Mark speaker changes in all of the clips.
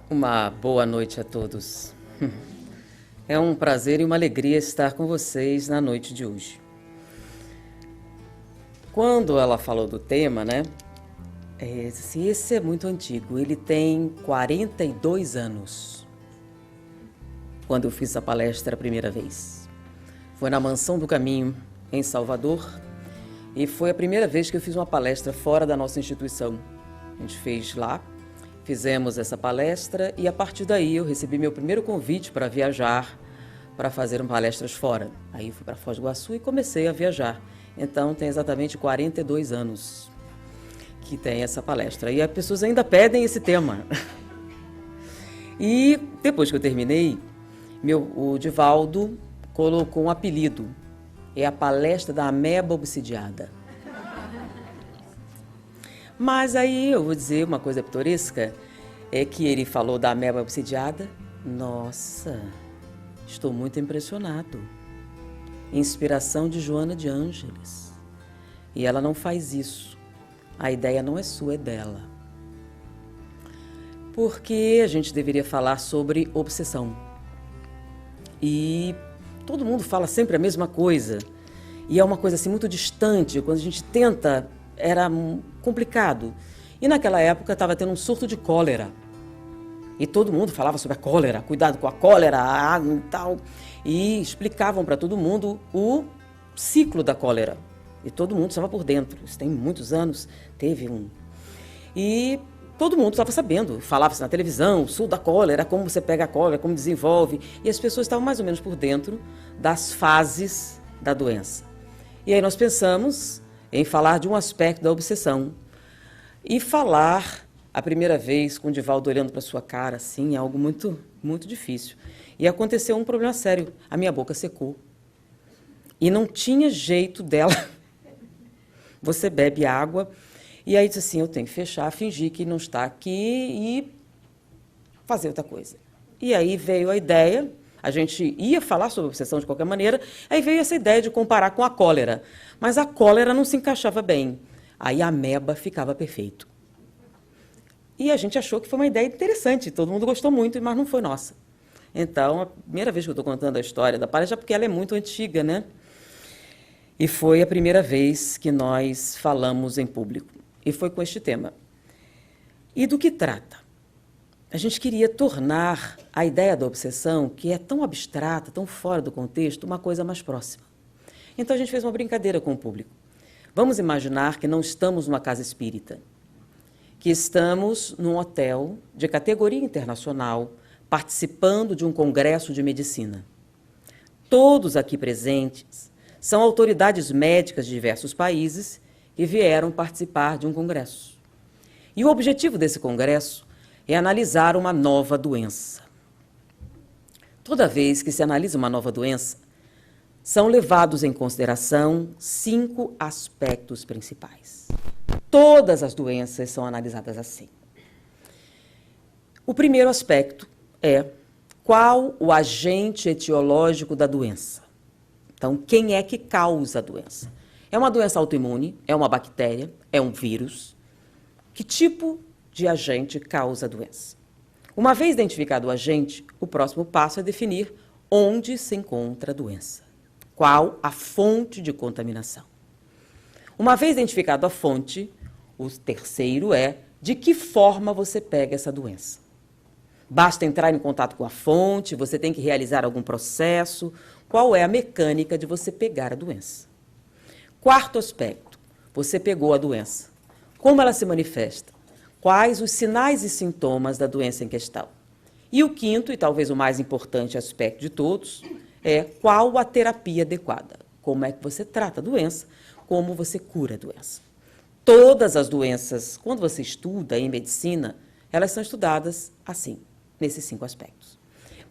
Speaker 1: Uma boa noite a todos. É um prazer e uma alegria estar com vocês na noite de hoje. Quando ela falou do tema, né? Esse é muito antigo. Ele tem 42 anos. Quando eu fiz a palestra a primeira vez. Foi na Mansão do Caminho, em Salvador. E foi a primeira vez que eu fiz uma palestra fora da nossa instituição. A gente fez lá. Fizemos essa palestra e, a partir daí, eu recebi meu primeiro convite para viajar, para fazer palestras fora. Aí fui para Foz do Iguaçu e comecei a viajar. Então, tem exatamente 42 anos que tem essa palestra. E as pessoas ainda pedem esse tema. E, depois que eu terminei, o Divaldo colocou um apelido. É a palestra da ameba obsidiada. Mas aí eu vou dizer uma coisa pitoresca, é que ele falou da ameba obsidiada. Nossa, estou muito impressionado. Inspiração de Joana de Ângeles. E ela não faz isso. A ideia não é sua, é dela. Porque a gente deveria falar sobre obsessão. E todo mundo fala sempre a mesma coisa. E é uma coisa assim muito distante. Quando a gente tenta, era complicado. E naquela época estava tendo um surto de cólera. E todo mundo falava sobre a cólera, cuidado com a cólera, a água e tal. E explicavam para todo mundo o ciclo da cólera. E todo mundo estava por dentro. Isso tem muitos anos, teve um. E todo mundo estava sabendo. Falava-se na televisão, o sul da cólera, como você pega a cólera, como desenvolve. E as pessoas estavam mais ou menos por dentro das fases da doença. E aí nós pensamos em falar de um aspecto da obsessão. E falar a primeira vez com o Divaldo olhando para sua cara, assim, é algo muito, muito difícil. E aconteceu um problema sério. A minha boca secou. E não tinha jeito dela. Você bebe água. E aí disse assim, eu tenho que fechar, fingir que não está aqui e fazer outra coisa. E aí veio a ideia, a gente ia falar sobre obsessão de qualquer maneira, aí veio essa ideia de comparar com a cólera. Mas a cólera não se encaixava bem. Aí a ameba ficava perfeito. E a gente achou que foi uma ideia interessante, todo mundo gostou muito, mas não foi nossa. Então, a primeira vez que eu estou contando a história da palestra, porque ela é muito antiga, né? E foi a primeira vez que nós falamos em público. E foi com este tema. E do que trata? A gente queria tornar a ideia da obsessão, que é tão abstrata, tão fora do contexto, uma coisa mais próxima. Então, a gente fez uma brincadeira com o público. Vamos imaginar que não estamos numa casa espírita, que estamos num hotel de categoria internacional, participando de um congresso de medicina. Todos aqui presentes são autoridades médicas de diversos países que vieram participar de um congresso. E o objetivo desse congresso é analisar uma nova doença. Toda vez que se analisa uma nova doença, são levados em consideração 5 aspectos principais. Todas as doenças são analisadas assim. O primeiro aspecto é qual o agente etiológico da doença. Então, quem é que causa a doença? É uma doença autoimune? É uma bactéria? É um vírus? Que tipo de agente causa a doença? Uma vez identificado o agente, o próximo passo é definir onde se encontra a doença. Qual a fonte de contaminação? Uma vez identificado a fonte, o terceiro é de que forma você pega essa doença. Basta entrar em contato com a fonte, você tem que realizar algum processo. Qual é a mecânica de você pegar a doença? Quarto aspecto, você pegou a doença. Como ela se manifesta? Quais os sinais e sintomas da doença em questão? E o quinto, e talvez o mais importante aspecto de todos, é qual a terapia adequada. Como é que você trata a doença, como você cura a doença. Todas as doenças, quando você estuda em medicina, elas são estudadas assim, nesses 5 aspectos.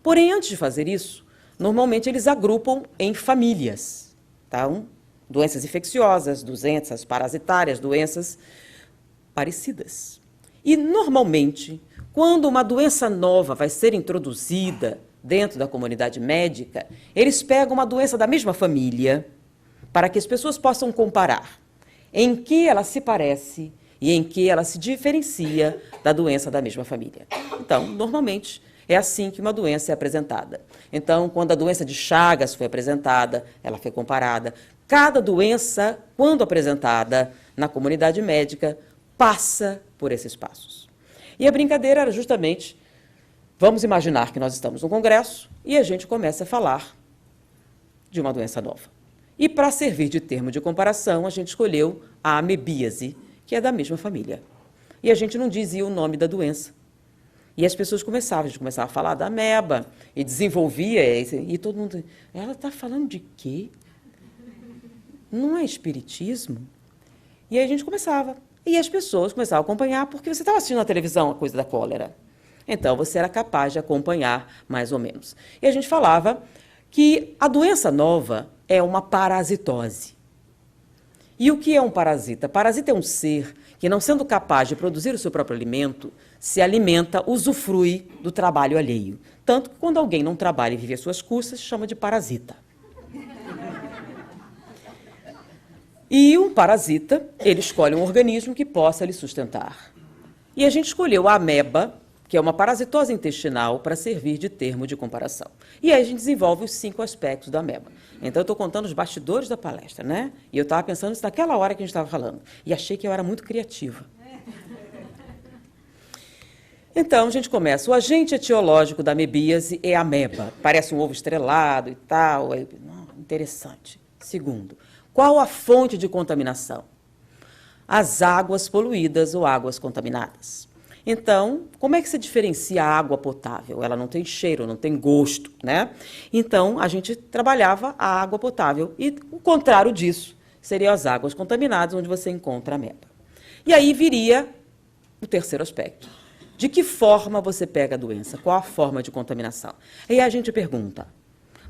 Speaker 1: Porém, antes de fazer isso, normalmente eles agrupam em famílias. Então, doenças infecciosas, doenças parasitárias, doenças parecidas. E, normalmente, quando uma doença nova vai ser introduzida dentro da comunidade médica, eles pegam uma doença da mesma família para que as pessoas possam comparar em que ela se parece e em que ela se diferencia da doença da mesma família. Então, normalmente, é assim que uma doença é apresentada. Então, quando a doença de Chagas foi apresentada, ela foi comparada. Cada doença, quando apresentada na comunidade médica, passa por esses passos. E a brincadeira era justamente, vamos imaginar que nós estamos num congresso e a gente começa a falar de uma doença nova. E para servir de termo de comparação, a gente escolheu a amebíase, que é da mesma família. E a gente não dizia o nome da doença. E as pessoas a gente começava a falar da ameba, e desenvolvia, e todo mundo, ela está falando de quê? Não é espiritismo? E aí a gente começava. E as pessoas começavam a acompanhar, porque você estava assistindo na televisão a coisa da cólera. Então, você era capaz de acompanhar, mais ou menos. E a gente falava que a doença nova é uma parasitose. E o que é um parasita? Parasita é um ser que, não sendo capaz de produzir o seu próprio alimento, se alimenta, usufrui do trabalho alheio. Tanto que, quando alguém não trabalha e vive às suas custas, chama de parasita. E um parasita, ele escolhe um organismo que possa lhe sustentar. E a gente escolheu a ameba, que é uma parasitose intestinal, para servir de termo de comparação. E aí a gente desenvolve os 5 aspectos da ameba. Então, eu estou contando os bastidores da palestra, né? E eu estava pensando isso naquela hora que a gente estava falando. E achei que eu era muito criativa. Então, a gente começa. O agente etiológico da amebíase é a ameba. Parece um ovo estrelado e tal. Interessante. Segundo, qual a fonte de contaminação? As águas poluídas ou águas contaminadas. Então, como é que se diferencia a água potável? Ela não tem cheiro, não tem gosto, né? Então, a gente trabalhava a água potável. E o contrário disso seriam as águas contaminadas, onde você encontra a ameba. E aí viria o terceiro aspecto. De que forma você pega a doença? Qual a forma de contaminação? E a gente pergunta,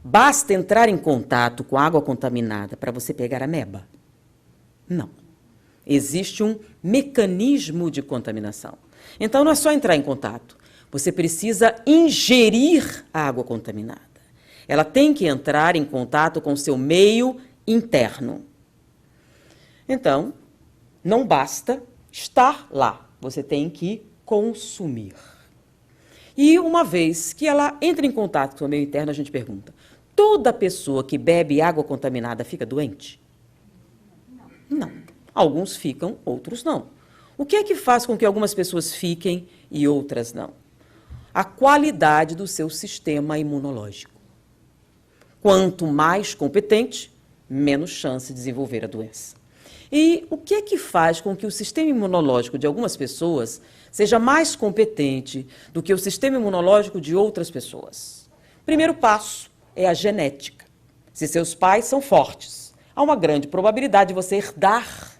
Speaker 1: basta entrar em contato com água contaminada para você pegar a ameba? Não. Existe um mecanismo de contaminação. Então, não é só entrar em contato. Você precisa ingerir a água contaminada. Ela tem que entrar em contato com o seu meio interno. Então, não basta estar lá. Você tem que consumir. E uma vez que ela entra em contato com o seu meio interno, a gente pergunta, toda pessoa que bebe água contaminada fica doente? Não. Alguns ficam, outros não. O que é que faz com que algumas pessoas fiquem e outras não? A qualidade do seu sistema imunológico. Quanto mais competente, menos chance de desenvolver a doença. E o que é que faz com que o sistema imunológico de algumas pessoas seja mais competente do que o sistema imunológico de outras pessoas? O primeiro passo é a genética. Se seus pais são fortes, há uma grande probabilidade de você herdar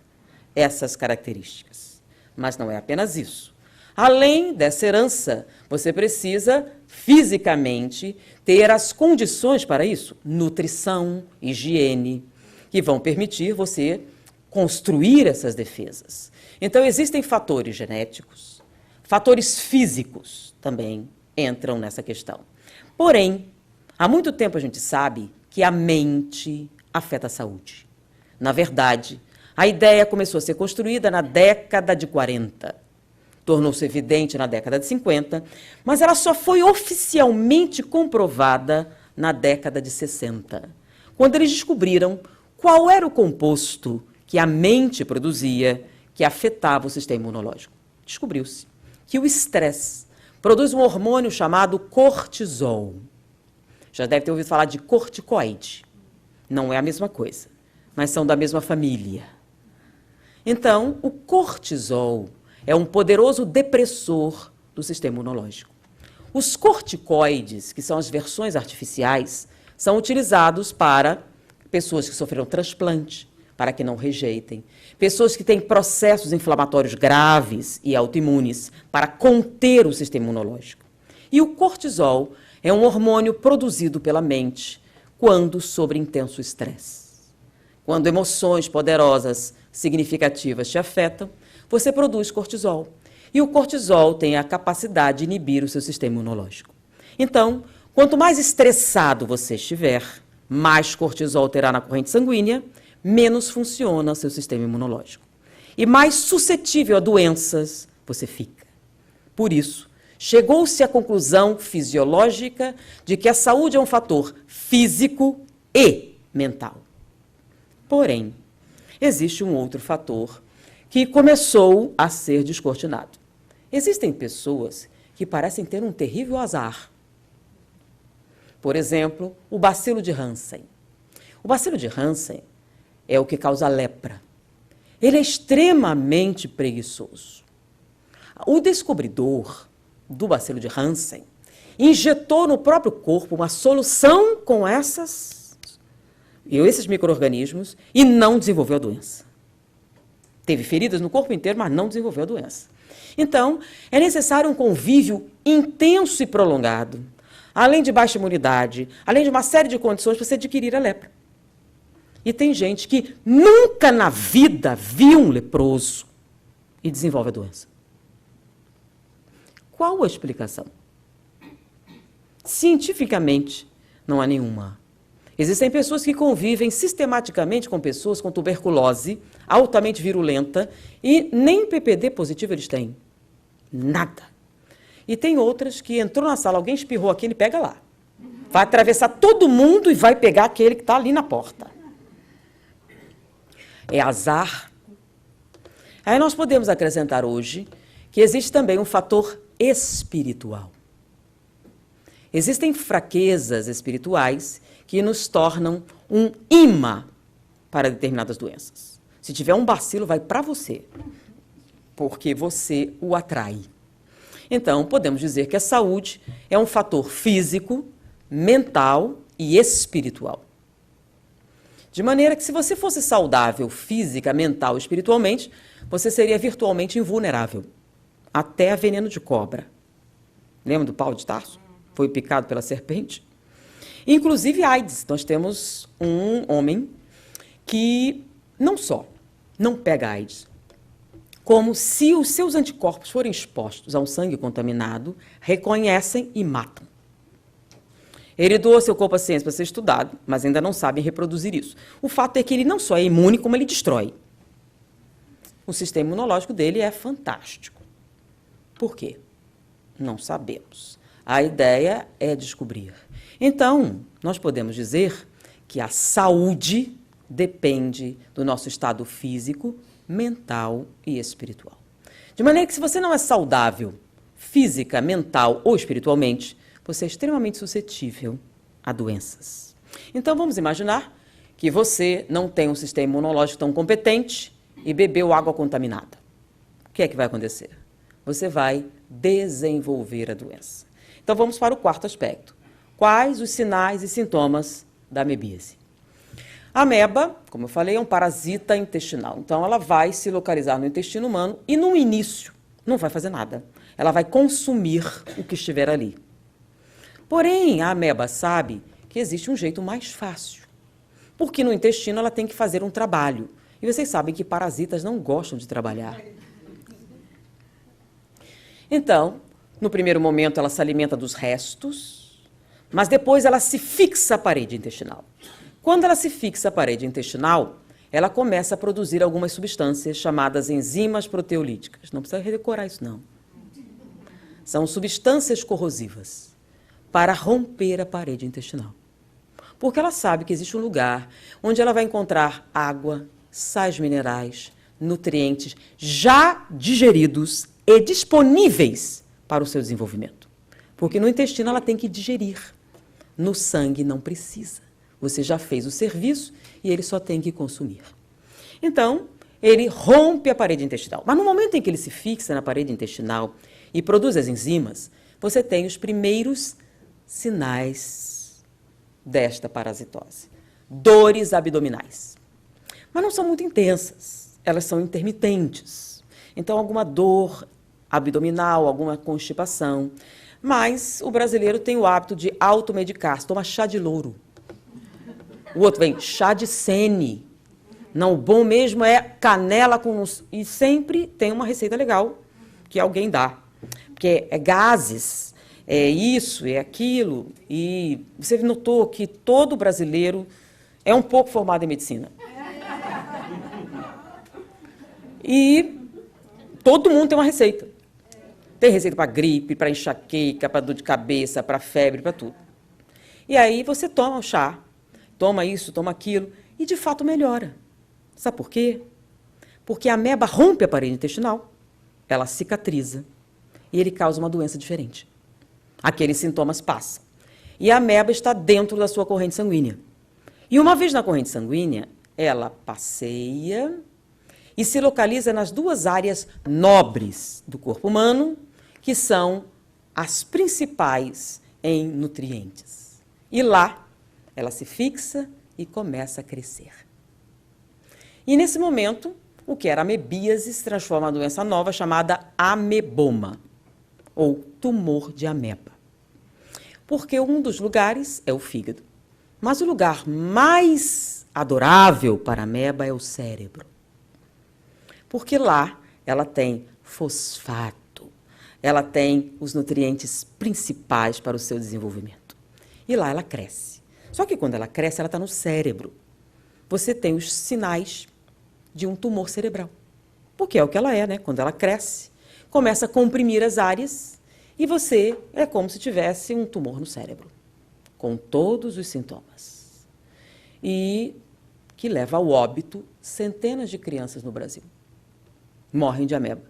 Speaker 1: essas características. Mas não é apenas isso. Além dessa herança, você precisa, fisicamente, ter as condições para isso. Nutrição, higiene, que vão permitir você construir essas defesas. Então, existem fatores genéticos, fatores físicos também entram nessa questão. Porém, há muito tempo a gente sabe que a mente afeta a saúde. Na verdade, a ideia começou a ser construída na década de 40, tornou-se evidente na década de 50, mas ela só foi oficialmente comprovada na década de 60, quando eles descobriram qual era o composto que a mente produzia que afetava o sistema imunológico. Descobriu-se que o estresse produz um hormônio chamado cortisol. Já deve ter ouvido falar de corticoide. Não é a mesma coisa, mas são da mesma família. Então, o cortisol é um poderoso depressor do sistema imunológico. Os corticoides, que são as versões artificiais, são utilizados para pessoas que sofreram transplante, para que não rejeitem, pessoas que têm processos inflamatórios graves e autoimunes, para conter o sistema imunológico. E o cortisol é um hormônio produzido pela mente quando sob intenso estresse. Quando emoções poderosas, significativas te afetam, você produz cortisol. E o cortisol tem a capacidade de inibir o seu sistema imunológico. Então, quanto mais estressado você estiver, mais cortisol terá na corrente sanguínea, menos funciona o seu sistema imunológico. e mais suscetível a doenças você fica. Por isso, chegou-se à conclusão fisiológica de que a saúde é um fator físico e mental. Porém, existe um outro fator que começou a ser descortinado. Existem pessoas que parecem ter um terrível azar. Por exemplo, o bacilo de Hansen. O bacilo de Hansen é o que causa lepra. Ele é extremamente preguiçoso. O descobridor do bacilo de Hansen injetou no próprio corpo uma solução com esses micro-organismos e não desenvolveu a doença. Teve feridas no corpo inteiro, mas não desenvolveu a doença. Então, é necessário um convívio intenso e prolongado, além de baixa imunidade, além de uma série de condições para você adquirir a lepra. E tem gente que nunca na vida viu um leproso e desenvolve a doença. Qual a explicação? Cientificamente, não há nenhuma. Existem pessoas que convivem sistematicamente com pessoas com tuberculose, altamente virulenta, e nem PPD positivo eles têm. Nada. E tem outras que entrou na sala, alguém espirrou aqui, ele pega lá. Vai atravessar todo mundo e vai pegar aquele que está ali na porta. É azar. Aí nós podemos acrescentar hoje que existe também um fator espiritual. Existem fraquezas espirituais que nos tornam um imã para determinadas doenças. Se tiver um bacilo, vai para você, porque você o atrai. Então, podemos dizer que a saúde é um fator físico, mental e espiritual. De maneira que, se você fosse saudável física, mental e espiritualmente, você seria virtualmente invulnerável, até a veneno de cobra. Lembra do Paulo de Tarso? Foi picado pela serpente? Inclusive AIDS. Nós temos um homem que não só não pega AIDS, como se os seus anticorpos forem expostos a um sangue contaminado, reconhecem e matam. Ele doou seu corpo à ciência para ser estudado, mas ainda não sabem reproduzir isso. O fato é que ele não só é imune, como ele destrói. O sistema imunológico dele é fantástico. Por quê? Não sabemos. A ideia é descobrir. Então, nós podemos dizer que a saúde depende do nosso estado físico, mental e espiritual. De maneira que, se você não é saudável física, mental ou espiritualmente, você é extremamente suscetível a doenças. Então, vamos imaginar que você não tem um sistema imunológico tão competente e bebeu água contaminada. O que é que vai acontecer? Você vai desenvolver a doença. Então, vamos para o quarto aspecto. Quais os sinais e sintomas da amebíase? A ameba, como eu falei, é um parasita intestinal. Então, ela vai se localizar no intestino humano e, no início, não vai fazer nada. Ela vai consumir o que estiver ali. Porém, a ameba sabe que existe um jeito mais fácil. Porque no intestino ela tem que fazer um trabalho. E vocês sabem que parasitas não gostam de trabalhar. Então, no primeiro momento, ela se alimenta dos restos, mas depois ela se fixa à parede intestinal. Quando ela se fixa à parede intestinal, ela começa a produzir algumas substâncias chamadas enzimas proteolíticas. Não precisa redecorar isso, não. São substâncias corrosivas para romper a parede intestinal. Porque ela sabe que existe um lugar onde ela vai encontrar água, sais minerais, nutrientes já digeridos e disponíveis para o seu desenvolvimento. Porque no intestino ela tem que digerir. No sangue não precisa. Você já fez o serviço e ele só tem que consumir. Então, ele rompe a parede intestinal. Mas no momento em que ele se fixa na parede intestinal e produz as enzimas, você tem os primeiros sinais desta parasitose. Dores abdominais. Mas não são muito intensas, elas são intermitentes. Então, alguma dor abdominal, alguma constipação. Mas o brasileiro tem o hábito de automedicar-se, toma chá de louro. O outro vem, chá de sene. Não, o bom mesmo é canela com... E sempre tem uma receita legal que alguém dá. Porque é gases, é isso, é aquilo. E você notou que todo brasileiro é um pouco formado em medicina. E todo mundo tem uma receita. Tem receita para gripe, para enxaqueca, para dor de cabeça, para febre, para tudo. E aí você toma o chá, toma isso, toma aquilo, e de fato melhora. Sabe por quê? Porque a ameba rompe a parede intestinal, ela cicatriza, e ele causa uma doença diferente. Aqueles sintomas passam. E a ameba está dentro da sua corrente sanguínea. E uma vez na corrente sanguínea, ela passeia e se localiza nas duas áreas nobres do corpo humano, que são as principais em nutrientes. E lá, ela se fixa e começa a crescer. E nesse momento, o que era amebíase se transforma em uma doença nova chamada ameboma, ou tumor de ameba. Porque um dos lugares é o fígado. Mas o lugar mais adorável para a ameba é o cérebro. Porque lá ela tem fosfato, ela tem os nutrientes principais para o seu desenvolvimento. E lá ela cresce. Só que quando ela cresce, ela está no cérebro. Você tem os sinais de um tumor cerebral. Porque é o que ela é, né? Quando ela cresce, começa a comprimir as áreas e você é como se tivesse um tumor no cérebro, com todos os sintomas. E que leva ao óbito centenas de crianças no Brasil. Morrem de ameba.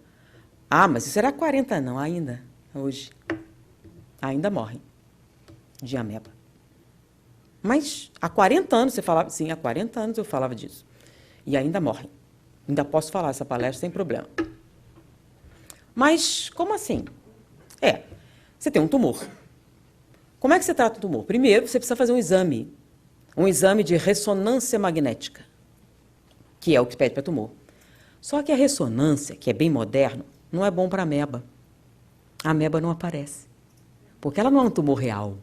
Speaker 1: Ah, mas isso era 40, não, ainda, hoje. Ainda morrem de ameba. Mas há 40 anos você falava, sim, há 40 anos eu falava disso. E ainda morrem. Ainda posso falar essa palestra sem problema. Mas como assim? Você tem um tumor. Como é que você trata o tumor? Primeiro, você precisa fazer um exame de ressonância magnética, que é o que pede para tumor. Só que a ressonância, que é bem moderno, não é bom para a ameba. A ameba não aparece, porque ela não é um tumor real.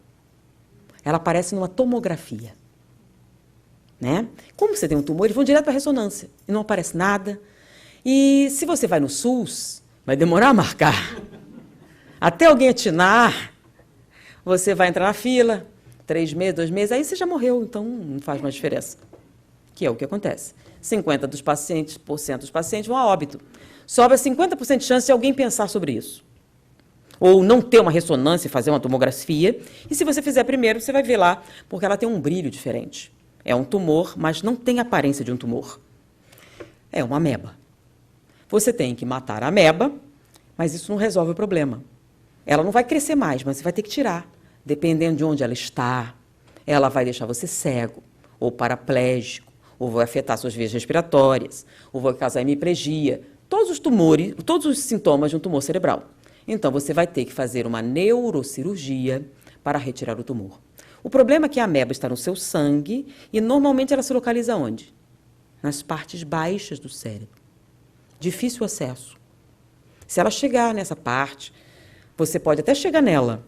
Speaker 1: Ela aparece numa tomografia. Né? Como você tem um tumor, eles vão direto para a ressonância e não aparece nada. E se você vai no SUS, vai demorar a marcar. Até alguém atinar, você vai entrar na fila, 3 meses, 2 meses, aí você já morreu, então não faz mais diferença. Que é o que acontece. 50% dos pacientes vão a óbito. Sobra 50% de chance de alguém pensar sobre isso. Ou não ter uma ressonância e fazer uma tomografia. E se você fizer primeiro, você vai ver lá, porque ela tem um brilho diferente. É um tumor, mas não tem aparência de um tumor. É uma ameba. Você tem que matar a ameba, mas isso não resolve o problema. Ela não vai crescer mais, mas você vai ter que tirar. Dependendo de onde ela está, ela vai deixar você cego, ou paraplégico, ou vai afetar suas vias respiratórias, ou vai causar hemiplegia. Todos os tumores, todos os sintomas de um tumor cerebral. Então, você vai ter que fazer uma neurocirurgia para retirar o tumor. O problema é que a ameba está no seu sangue e, normalmente, ela se localiza onde? Nas partes baixas do cérebro. Difícil acesso. Se ela chegar nessa parte, você pode até chegar nela,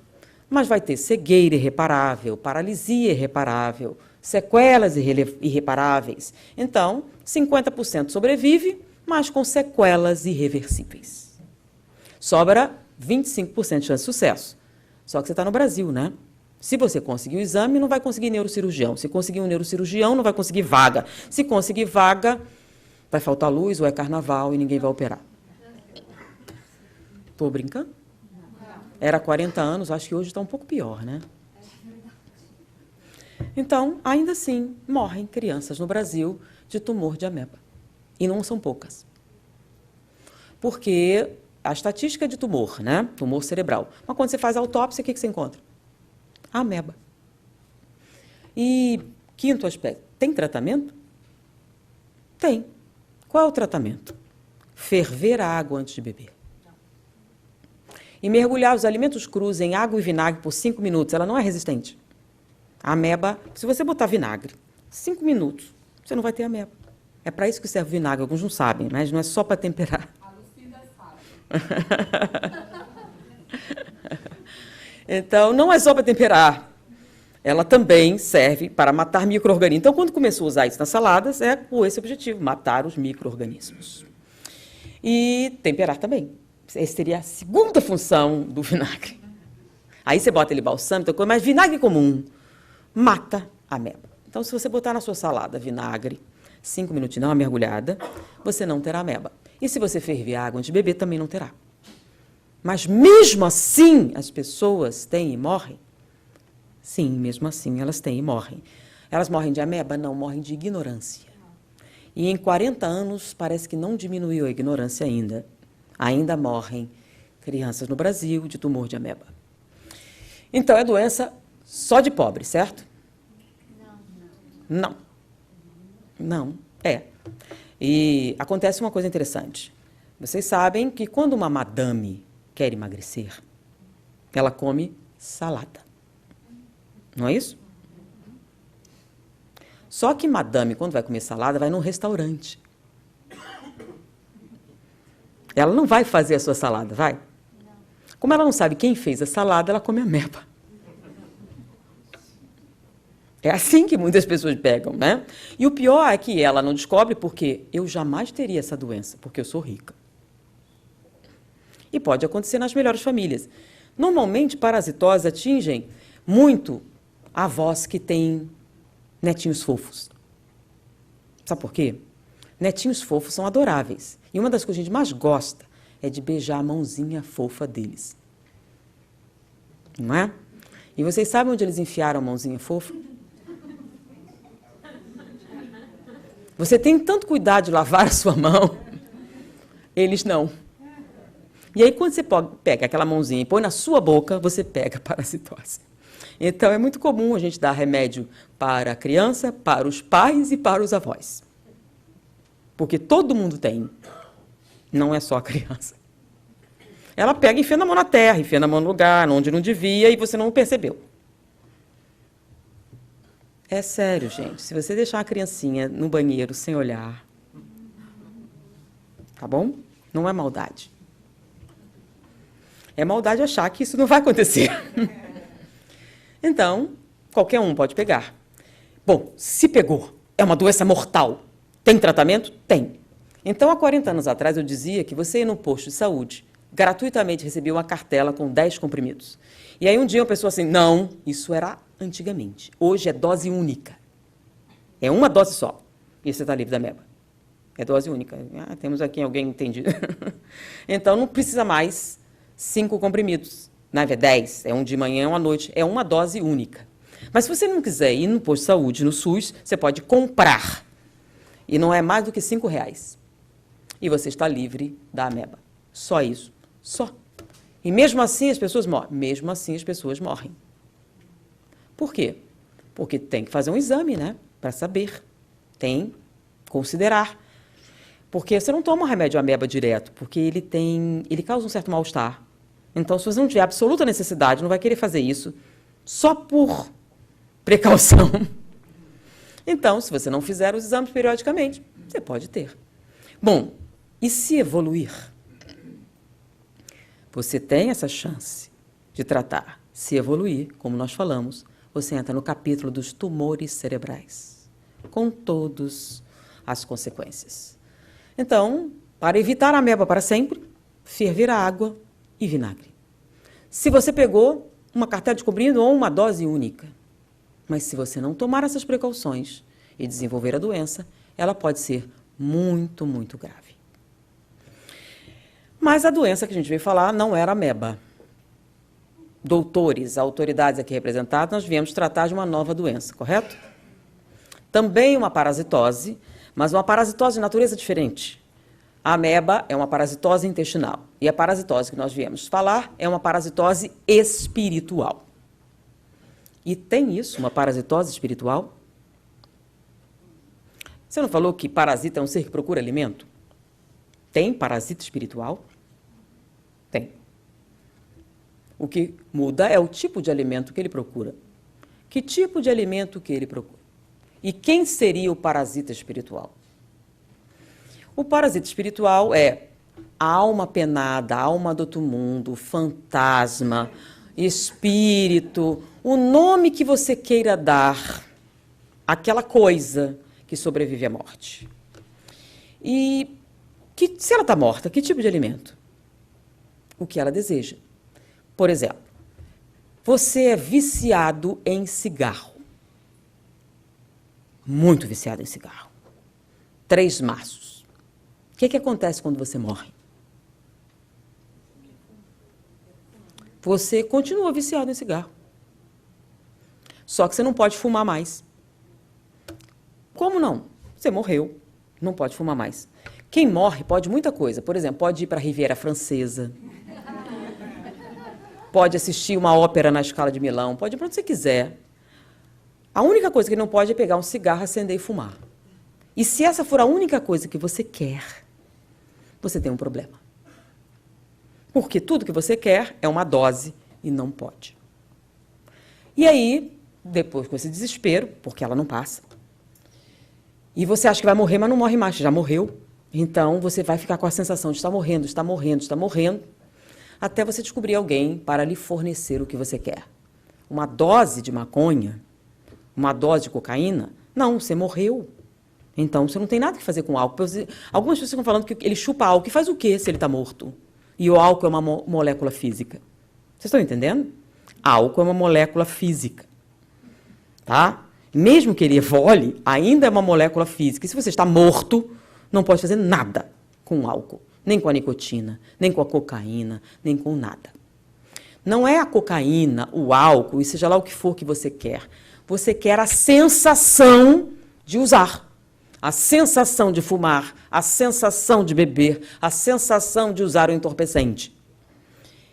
Speaker 1: mas vai ter cegueira irreparável, paralisia irreparável, sequelas irreparáveis. Então, 50% sobrevive, mas com sequelas irreversíveis. Sobra 25% de chance de sucesso. Só que você está no Brasil, né? Se você conseguir o exame, não vai conseguir neurocirurgião. Se conseguir um neurocirurgião, não vai conseguir vaga. Se conseguir vaga, vai faltar luz ou é carnaval e ninguém vai operar. Estou brincando? Era 40 anos, acho que hoje está um pouco pior, né? Então, ainda assim, morrem crianças no Brasil de tumor de ameba. E não são poucas. Porque a estatística de tumor, né? Tumor cerebral. Mas quando você faz a autópsia, o que você encontra? A ameba. E quinto aspecto, tem tratamento? Tem. Qual é o tratamento? Ferver a água antes de beber. E mergulhar os alimentos crus em água e vinagre por 5 minutos. Ela não é resistente. A ameba, se você botar vinagre, 5 minutos, você não vai ter ameba. É para isso que serve o vinagre. Alguns não sabem, mas não é só para temperar. A Lucida sabe. Então, não é só para temperar. Ela também serve para matar micro-organismos. Então, quando começou a usar isso nas saladas, é com esse objetivo, matar os micro-organismos. E temperar também. Essa seria a segunda função do vinagre. Aí você bota ele balsâmico, mas vinagre comum mata a ameba. Então, se você botar na sua salada vinagre, 5 minutinhos, dá uma mergulhada, você não terá ameba. E se você ferver a água antes de beber, também não terá. Mas mesmo assim, as pessoas têm e morrem? Sim, mesmo assim, elas têm e morrem. Elas morrem de ameba? Não, morrem de ignorância. E em 40 anos, parece que não diminuiu a ignorância ainda. Ainda morrem crianças no Brasil de tumor de ameba. Então, é doença só de pobre, certo? Não. Não, é. E acontece uma coisa interessante. Vocês sabem que quando uma madame quer emagrecer, ela come salada. Não é isso? Só que madame, quando vai comer salada, vai num restaurante. Ela não vai fazer a sua salada, vai? Como ela não sabe quem fez a salada, ela come ameba. É assim que muitas pessoas pegam, né? E o pior é que ela não descobre porque eu jamais teria essa doença, porque eu sou rica. E pode acontecer nas melhores famílias. Normalmente, parasitoses atingem muito avós que têm netinhos fofos. Sabe por quê? Netinhos fofos são adoráveis. E uma das coisas que a gente mais gosta é de beijar a mãozinha fofa deles. Não é? E vocês sabem onde eles enfiaram a mãozinha fofa? Você tem tanto cuidado de lavar a sua mão, eles não. E aí, quando você pega aquela mãozinha e põe na sua boca, você pega a parasitose. Então, é muito comum a gente dar remédio para a criança, para os pais e para os avós. Porque todo mundo tem. Não é só a criança. Ela pega e enfia na mão na terra, enfia na mão no lugar, onde não devia, e você não percebeu. É sério, gente. Se você deixar a criancinha no banheiro sem olhar, tá bom? Não é maldade. É maldade achar que isso não vai acontecer. Então, qualquer um pode pegar. Bom, se pegou, é uma doença mortal. Tem tratamento? Tem. Então, há 40 anos atrás, eu dizia que você ia no posto de saúde, gratuitamente recebia uma cartela com 10 comprimidos. E aí um dia uma pessoa assim, não, isso era antigamente. Hoje é dose única. É uma dose só. E você está livre da ameba. É dose única. Ah, temos aqui alguém entendido. Então, não precisa mais 5 comprimidos. Não é 10, é um de manhã, um à noite. É uma dose única. Mas se você não quiser ir no posto de saúde, no SUS, você pode comprar. E não é mais do que R$5. E você está livre da ameba. Só isso. Só. E mesmo assim as pessoas morrem. Mesmo assim as pessoas morrem. Por quê? Porque tem que fazer um exame, né? Para saber. Tem que considerar. Porque você não toma um remédio ameba direto, porque ele causa um certo mal-estar. Então, se você não tiver absoluta necessidade, não vai querer fazer isso só por precaução. Então, se você não fizer os exames periodicamente, você pode ter. Bom, e se evoluir? Você tem essa chance de tratar. Se evoluir, como nós falamos, você entra no capítulo dos tumores cerebrais, com todas as consequências. Então, para evitar a ameba para sempre, ferver a água e vinagre. Se você pegou uma cartela de comprimido ou uma dose única, mas se você não tomar essas precauções e desenvolver a doença, ela pode ser muito, muito grave. Mas a doença que a gente veio falar não era ameba. Doutores, autoridades aqui representadas, nós viemos tratar de uma nova doença, correto? Também uma parasitose, mas uma parasitose de natureza diferente. A ameba é uma parasitose intestinal. E a parasitose que nós viemos falar é uma parasitose espiritual. E tem isso, uma parasitose espiritual? Você não falou que parasita é um ser que procura alimento? Tem parasita espiritual? Tem. O que muda é o tipo de alimento que ele procura. Que tipo de alimento que ele procura? E quem seria o parasita espiritual? O parasita espiritual é a alma penada, a alma do outro mundo, fantasma, espírito, o nome que você queira dar àquela coisa que sobrevive à morte. E se ela está morta, que tipo de alimento? O que ela deseja. Por exemplo, você é viciado em cigarro. Muito viciado em cigarro. 3 maços. que acontece quando você morre? Você continua viciado em cigarro. Só que você não pode fumar mais. Como não? Você morreu, não pode fumar mais. Quem morre pode muita coisa. Por exemplo, pode ir para a Riviera Francesa, pode assistir uma ópera na Scala de Milão, pode ir para onde você quiser. A única coisa que não pode é pegar um cigarro, acender e fumar. E se essa for a única coisa que você quer, você tem um problema. Porque tudo que você quer é uma dose e não pode. E aí, depois com esse desespero, porque ela não passa, e você acha que vai morrer, mas não morre mais, já morreu. Então, você vai ficar com a sensação de estar morrendo, está morrendo, está morrendo, até você descobrir alguém para lhe fornecer o que você quer. Uma dose de maconha, uma dose de cocaína, não, você morreu. Então, você não tem nada que fazer com álcool. Algumas pessoas ficam falando que ele chupa álcool. E faz o quê se ele está morto? E o álcool é uma molécula física. Vocês estão entendendo? Álcool é uma molécula física. Tá? Mesmo que ele evole, ainda é uma molécula física. E se você está morto, não pode fazer nada com o álcool. Nem com a nicotina, nem com a cocaína, nem com nada. Não é a cocaína, o álcool, e seja lá o que for que você quer. Você quer a sensação de usar. A sensação de fumar, a sensação de beber, a sensação de usar o entorpecente.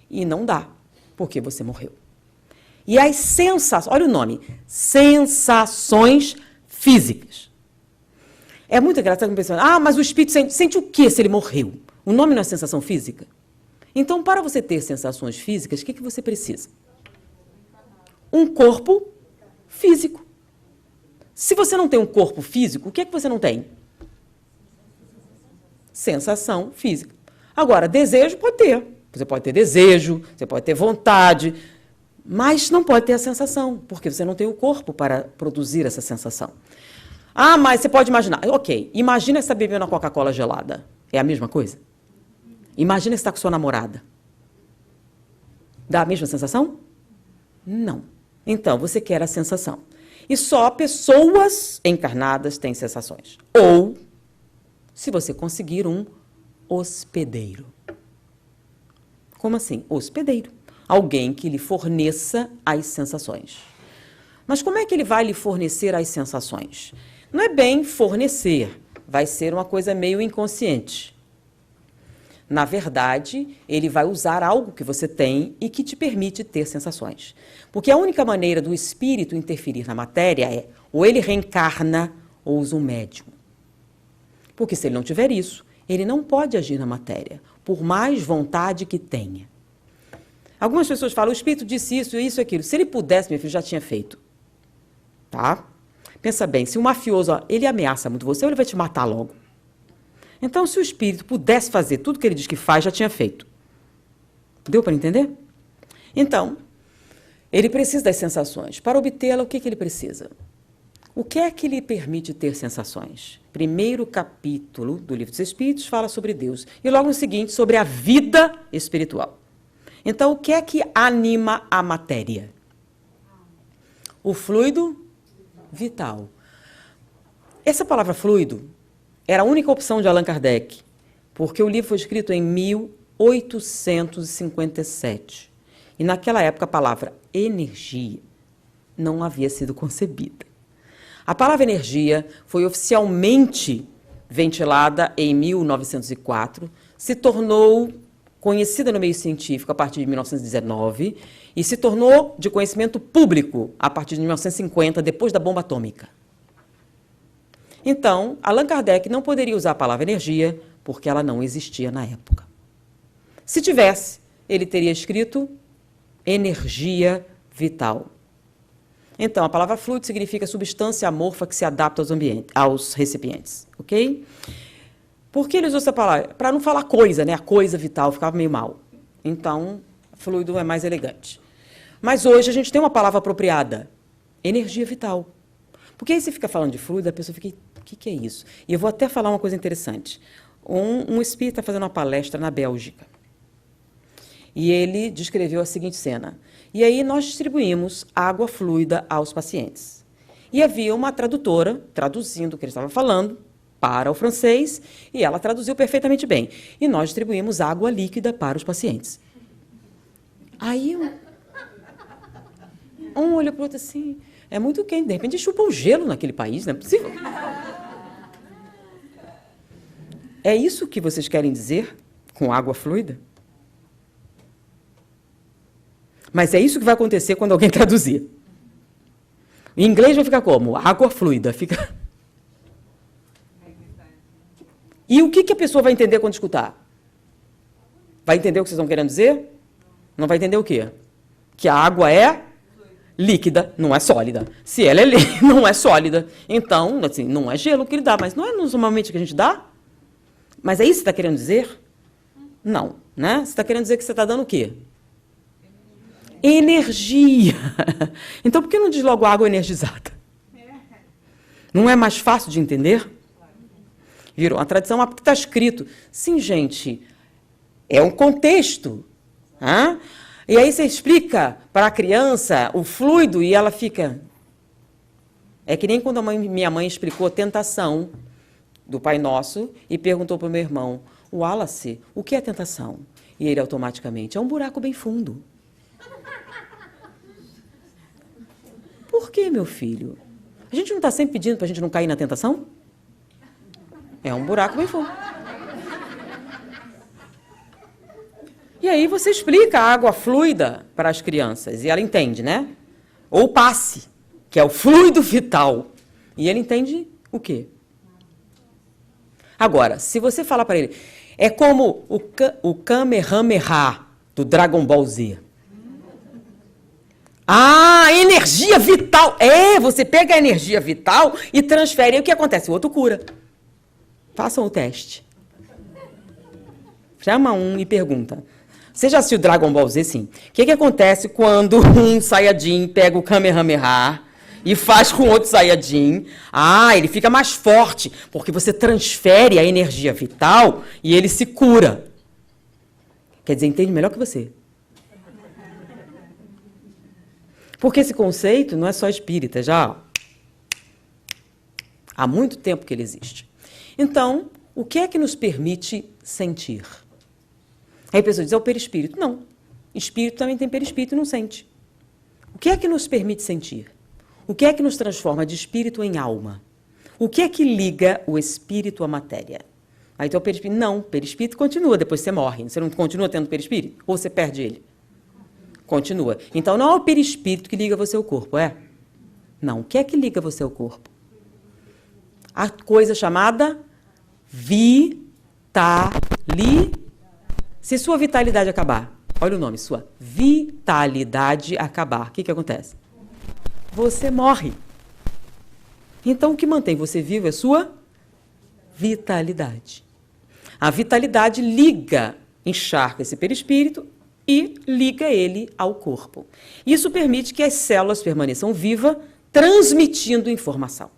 Speaker 1: E não dá, porque você morreu. E as sensações, olha o nome, sensações físicas. É muito engraçado quando pensa, mas o espírito sente o que se ele morreu? O nome não é sensação física? Então, para você ter sensações físicas, o que você precisa? Um corpo físico. Se você não tem um corpo físico, o que é que você não tem? Sensação física. Agora, desejo pode ter. Você pode ter desejo, você pode ter vontade, mas não pode ter a sensação, porque você não tem o corpo para produzir essa sensação. Mas você pode imaginar. Ok, imagina você bebendo uma Coca-Cola gelada. É a mesma coisa? Imagina você está com sua namorada. Dá a mesma sensação? Não. Então, você quer a sensação. E só pessoas encarnadas têm sensações. Ou, se você conseguir um hospedeiro. Como assim? Hospedeiro. Alguém que lhe forneça as sensações. Mas como é que ele vai lhe fornecer as sensações? Não é bem fornecer, vai ser uma coisa meio inconsciente. Na verdade, ele vai usar algo que você tem e que te permite ter sensações. Porque a única maneira do espírito interferir na matéria é ou ele reencarna ou usa um médium. Porque se ele não tiver isso, ele não pode agir na matéria, por mais vontade que tenha. Algumas pessoas falam, o espírito disse isso, isso e aquilo. Se ele pudesse, meu filho, já tinha feito. Tá? Pensa bem, se um mafioso, ele ameaça muito você, ou ele vai te matar logo. Então, se o espírito pudesse fazer tudo que ele diz que faz, já tinha feito. Deu para entender? Então, ele precisa das sensações. Para obtê-la, o que ele precisa? O que é que lhe permite ter sensações? Primeiro capítulo do Livro dos Espíritos fala sobre Deus. E logo no seguinte, sobre a vida espiritual. Então, o que é que anima a matéria? O fluido vital. Essa palavra fluido era a única opção de Allan Kardec, porque o livro foi escrito em 1857. E naquela época a palavra energia não havia sido concebida. A palavra energia foi oficialmente ventilada em 1904, se tornou conhecida no meio científico a partir de 1919 e se tornou de conhecimento público a partir de 1950, depois da bomba atômica. Então, Allan Kardec não poderia usar a palavra energia porque ela não existia na época. Se tivesse, ele teria escrito energia vital. Então, a palavra fluido significa substância amorfa que se adapta aos recipientes, ok? Por que ele usou essa palavra? Para não falar coisa, né? A coisa vital ficava meio mal. Então, fluido é mais elegante. Mas hoje a gente tem uma palavra apropriada, energia vital. Porque aí você fica falando de fluido, a pessoa fica, o que é isso? E eu vou até falar uma coisa interessante. Um espírita está fazendo uma palestra na Bélgica. E ele descreveu a seguinte cena. E aí nós distribuímos água fluida aos pacientes. E havia uma tradutora traduzindo o que ele estava falando para o francês e ela traduziu perfeitamente bem. E nós distribuímos água líquida para os pacientes. Aí um olhou para o outro assim, é muito quente, de repente chupa um gelo naquele país, não é possível. É isso que vocês querem dizer com água fluida? Mas é isso que vai acontecer quando alguém traduzir. Em inglês vai ficar como? Água fluida. Fica... E o que a pessoa vai entender quando escutar? Vai entender o que vocês estão querendo dizer? Não vai entender o quê? Que a água é líquida, não é sólida. Se ela é não é sólida, então, assim, não é gelo que ele dá, mas não é normalmente que a gente dá? Mas é isso que você está querendo dizer? Não, né? Você está querendo dizer que você está dando o quê? Energia. Então, por que não diz logo água energizada? Não é mais fácil de entender? Virou uma tradição, mas porque está escrito. Sim, gente, é um contexto. Hein? E aí você explica para a criança o fluido e ela fica... É que nem quando minha mãe explicou a tentação do Pai Nosso e perguntou para o meu irmão, Wallace, o que é tentação? E ele automaticamente, é um buraco bem fundo. Por que, meu filho? A gente não está sempre pedindo para a gente não cair na tentação? É um buraco bem fundo. E aí você explica a água fluida para as crianças, e ela entende, né? Ou passe, que é o fluido vital. E ele entende o quê? Agora, se você falar para ele, é como o Kamehameha do Dragon Ball Z. Ah, energia vital. É, você pega a energia vital e transfere. E o que acontece? O outro cura. Façam o teste. Chama um e pergunta. Você já assistiu Dragon Ball Z? Sim. O que acontece quando um Saiyajin pega o Kamehameha e faz com outro Saiyajin? Ah, ele fica mais forte, porque você transfere a energia vital e ele se cura. Quer dizer, entende melhor que você. Porque esse conceito não é só espírita, já há muito tempo que ele existe. Então, o que é que nos permite sentir? Aí a pessoa diz, é o perispírito. Não, espírito também tem perispírito e não sente. O que é que nos permite sentir? O que é que nos transforma de espírito em alma? O que é que liga o espírito à matéria? Aí então o perispírito, não, perispírito continua, depois você morre. Você não continua tendo perispírito? Ou você perde ele? Continua. Então, não é o perispírito que liga você ao corpo, é? Não. O que é que liga você ao corpo? A coisa chamada Se sua vitalidade acabar, olha o nome, sua vitalidade acabar, o que acontece? Você morre. Então, o que mantém você vivo é sua vitalidade. A vitalidade liga, encharca esse perispírito e liga ele ao corpo. Isso permite que as células permaneçam vivas, transmitindo informação.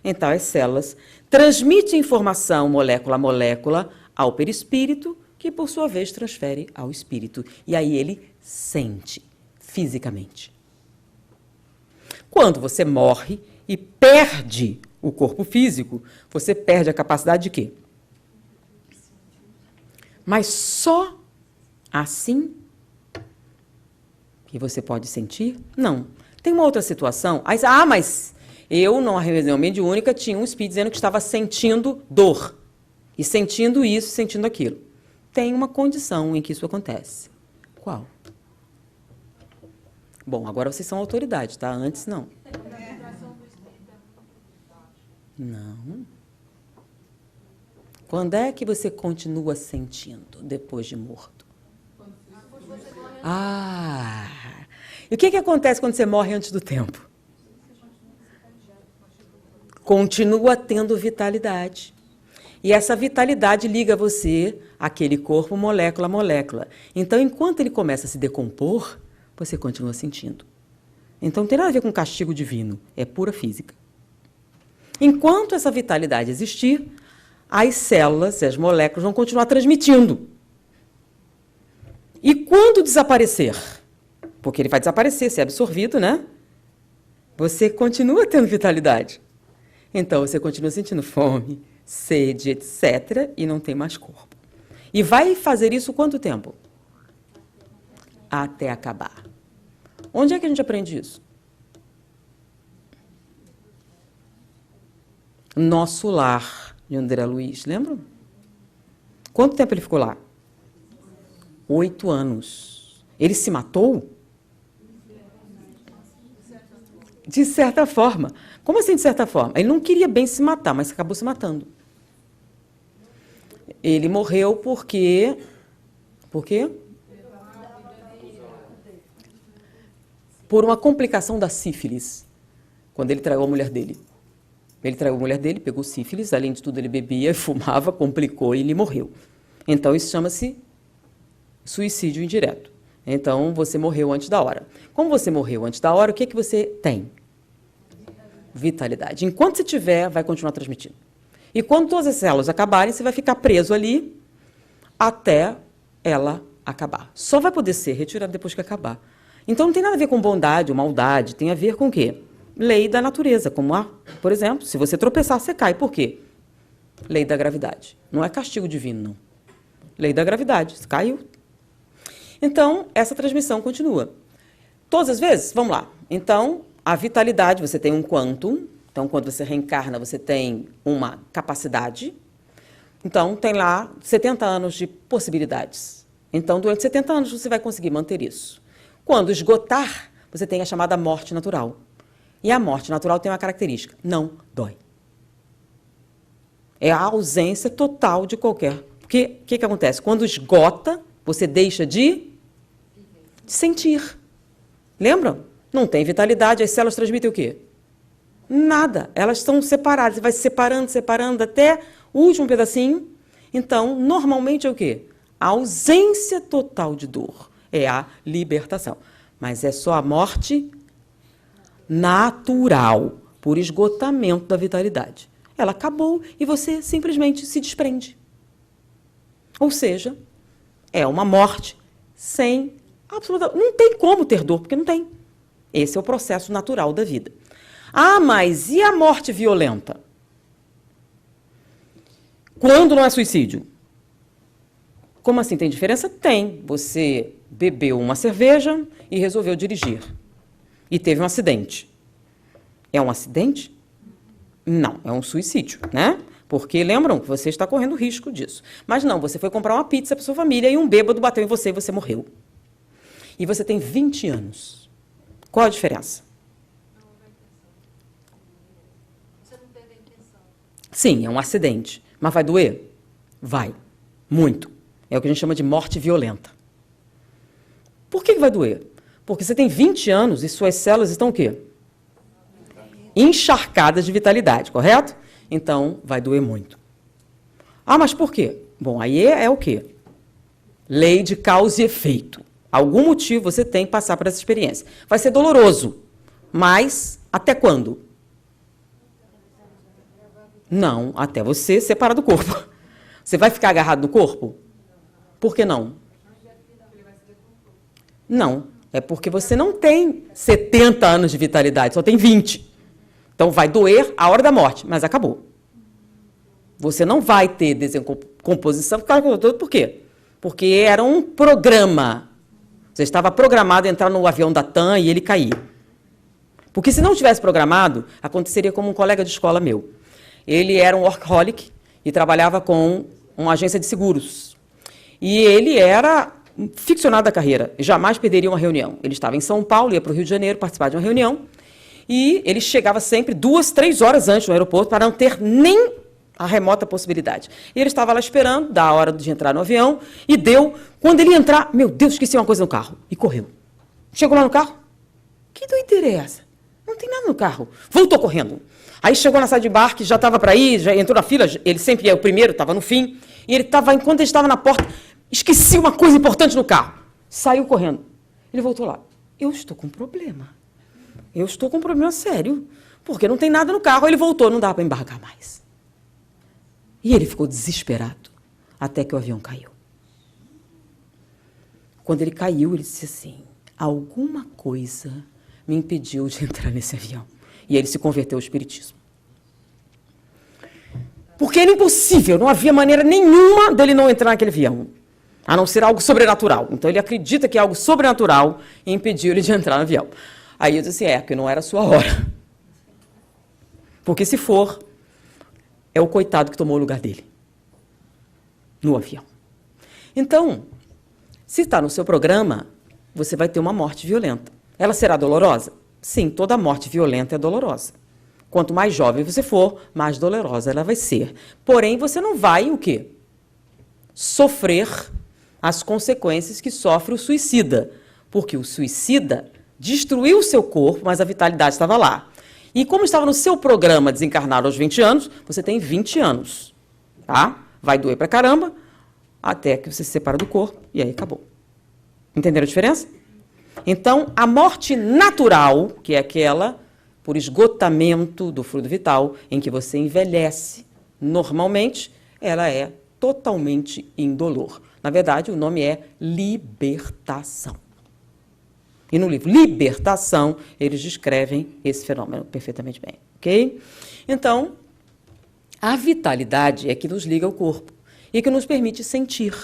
Speaker 1: Então, as células transmitem informação molécula a molécula ao perispírito, que, por sua vez, transfere ao espírito. E aí ele sente, fisicamente. Quando você morre e perde o corpo físico, você perde a capacidade de quê? Mas só assim que você pode sentir? Não. Tem uma outra situação. Mas eu, numa reunião mediúnica, tinha um espírito dizendo que estava sentindo dor. E sentindo isso, sentindo aquilo. Tem uma condição em que isso acontece. Qual? Bom, agora vocês são autoridade, tá? Antes, não. Não. Quando é que você continua sentindo depois de morto? E o que acontece quando você morre antes do tempo? Continua tendo vitalidade. E essa vitalidade liga você àquele corpo molécula a molécula. Então, enquanto ele começa a se decompor, você continua sentindo. Então, não tem nada a ver com castigo divino, é pura física. Enquanto essa vitalidade existir, as células e as moléculas vão continuar transmitindo. E quando desaparecer, porque ele vai desaparecer, ser absorvido, né? Você continua tendo vitalidade. Então, você continua sentindo fome, sede, etc., e não tem mais corpo. E vai fazer isso quanto tempo? Até acabar. Onde é que a gente aprende isso? Nosso Lar, de André Luiz, lembram? Quanto tempo ele ficou lá? 8 anos. Ele se matou? De certa forma. Como assim, de certa forma? Ele não queria bem se matar, mas acabou se matando. Ele morreu porque... Por quê? Por uma complicação da sífilis, quando ele traiu a mulher dele. Ele traiu a mulher dele, pegou sífilis, além de tudo ele bebia e fumava, complicou e ele morreu. Então isso chama-se suicídio indireto. Então você morreu antes da hora. Como você morreu antes da hora, o que é que você tem? Vitalidade. Enquanto você tiver, vai continuar transmitindo. E quando todas as células acabarem, você vai ficar preso ali até ela acabar. Só vai poder ser retirado depois que acabar. Então não tem nada a ver com bondade ou maldade, tem a ver com o quê? Lei da natureza, como por exemplo, se você tropeçar, você cai. Por quê? Lei da gravidade. Não é castigo divino, não. Lei da gravidade. Você caiu. Então, essa transmissão continua. Todas as vezes? Vamos lá. Então, a vitalidade, você tem um quantum. Então, quando você reencarna, você tem uma capacidade. Então, tem lá 70 anos de possibilidades. Então, durante 70 anos, você vai conseguir manter isso. Quando esgotar, você tem a chamada morte natural. E a morte natural tem uma característica: não dói. É a ausência total de qualquer... Porque o que acontece? Quando esgota, você deixa de sentir. Lembram? Não tem vitalidade, as células transmitem o quê? Nada. Elas estão separadas. Você vai se separando, separando até o último pedacinho. Então, normalmente é o quê? A ausência total de dor. É a libertação. Mas é só a morte natural, por esgotamento da vitalidade. Ela acabou e você simplesmente se desprende. Ou seja, é uma morte sem absoluta... Não tem como ter dor, porque não tem. Esse é o processo natural da vida. Ah, mas e a morte violenta? Quando não é suicídio? Como assim? Tem diferença? Tem. Você bebeu uma cerveja e resolveu dirigir. E teve um acidente. É um acidente? Não, é um suicídio, né? Porque lembram que você está correndo risco disso. Mas não, você foi comprar uma pizza para sua família e um bêbado bateu em você e você morreu. E você tem 20 anos. Qual a diferença? Você não teve a intenção. Sim, é um acidente. Mas vai doer? Vai. Muito. É o que a gente chama de morte violenta. Por que vai doer? Porque você tem 20 anos e suas células estão o quê? Encharcadas de vitalidade, correto? Então, vai doer muito. Ah, mas por quê? Bom, aí é o quê? Lei de causa e efeito. Algum motivo você tem que passar por essa experiência. Vai ser doloroso, mas até quando? Não, até você separar do corpo. Você vai ficar agarrado no corpo? Por que não? Não, é porque você não tem 70 anos de vitalidade, só tem 20. Então vai doer a hora da morte, mas acabou. Você não vai ter descomposição, por quê? Porque era um programa. Você estava programado a entrar no avião da TAM e ele cair. Porque se não tivesse programado, aconteceria como um colega de escola meu. Ele era um workaholic e trabalhava com uma agência de seguros. E ele era ficcionado da carreira, jamais perderia uma reunião. Ele estava em São Paulo, ia para o Rio de Janeiro participar de uma reunião, e ele chegava sempre 2, 3 horas antes no aeroporto para não ter nem a remota possibilidade. E ele estava lá esperando, da hora de entrar no avião, e deu, quando ele ia entrar, meu Deus, esqueci uma coisa no carro, e correu. Chegou lá no carro, que doideira é essa? Não tem nada no carro. Voltou correndo. Aí chegou na sala de embarque, já estava para ir, já entrou na fila, ele sempre ia o primeiro, estava no fim, e ele estava, enquanto ele estava na porta, esqueci uma coisa importante no carro. Saiu correndo. Ele voltou lá. Eu estou com um problema. Eu estou com um problema sério, porque não tem nada no carro. Ele voltou, não dá para embarcar mais. E ele ficou desesperado, até que o avião caiu. Quando ele caiu, ele disse assim, alguma coisa me impediu de entrar nesse avião. E ele se converteu ao espiritismo. Porque era impossível, não havia maneira nenhuma dele não entrar naquele avião, a não ser algo sobrenatural. Então, ele acredita que algo sobrenatural impediu ele de entrar no avião. Aí eu disse, que não era a sua hora. Porque se for, é o coitado que tomou o lugar dele no avião. Então, se está no seu programa, você vai ter uma morte violenta. Ela será dolorosa? Sim, toda morte violenta é dolorosa. Quanto mais jovem você for, mais dolorosa ela vai ser. Porém, você não vai, o quê? Sofrer as consequências que sofre o suicida. Porque o suicida destruiu o seu corpo, mas a vitalidade estava lá. E como estava no seu programa desencarnar aos 20 anos, você tem 20 anos. Tá? Vai doer pra caramba, até que você se separa do corpo, e aí acabou. Entenderam a diferença? Então, a morte natural, que é aquela por esgotamento do fluido vital, em que você envelhece normalmente, ela é totalmente indolor. Na verdade, o nome é libertação. E no livro Libertação, eles descrevem esse fenômeno perfeitamente bem. Ok? Então, a vitalidade é que nos liga ao corpo e que nos permite sentir.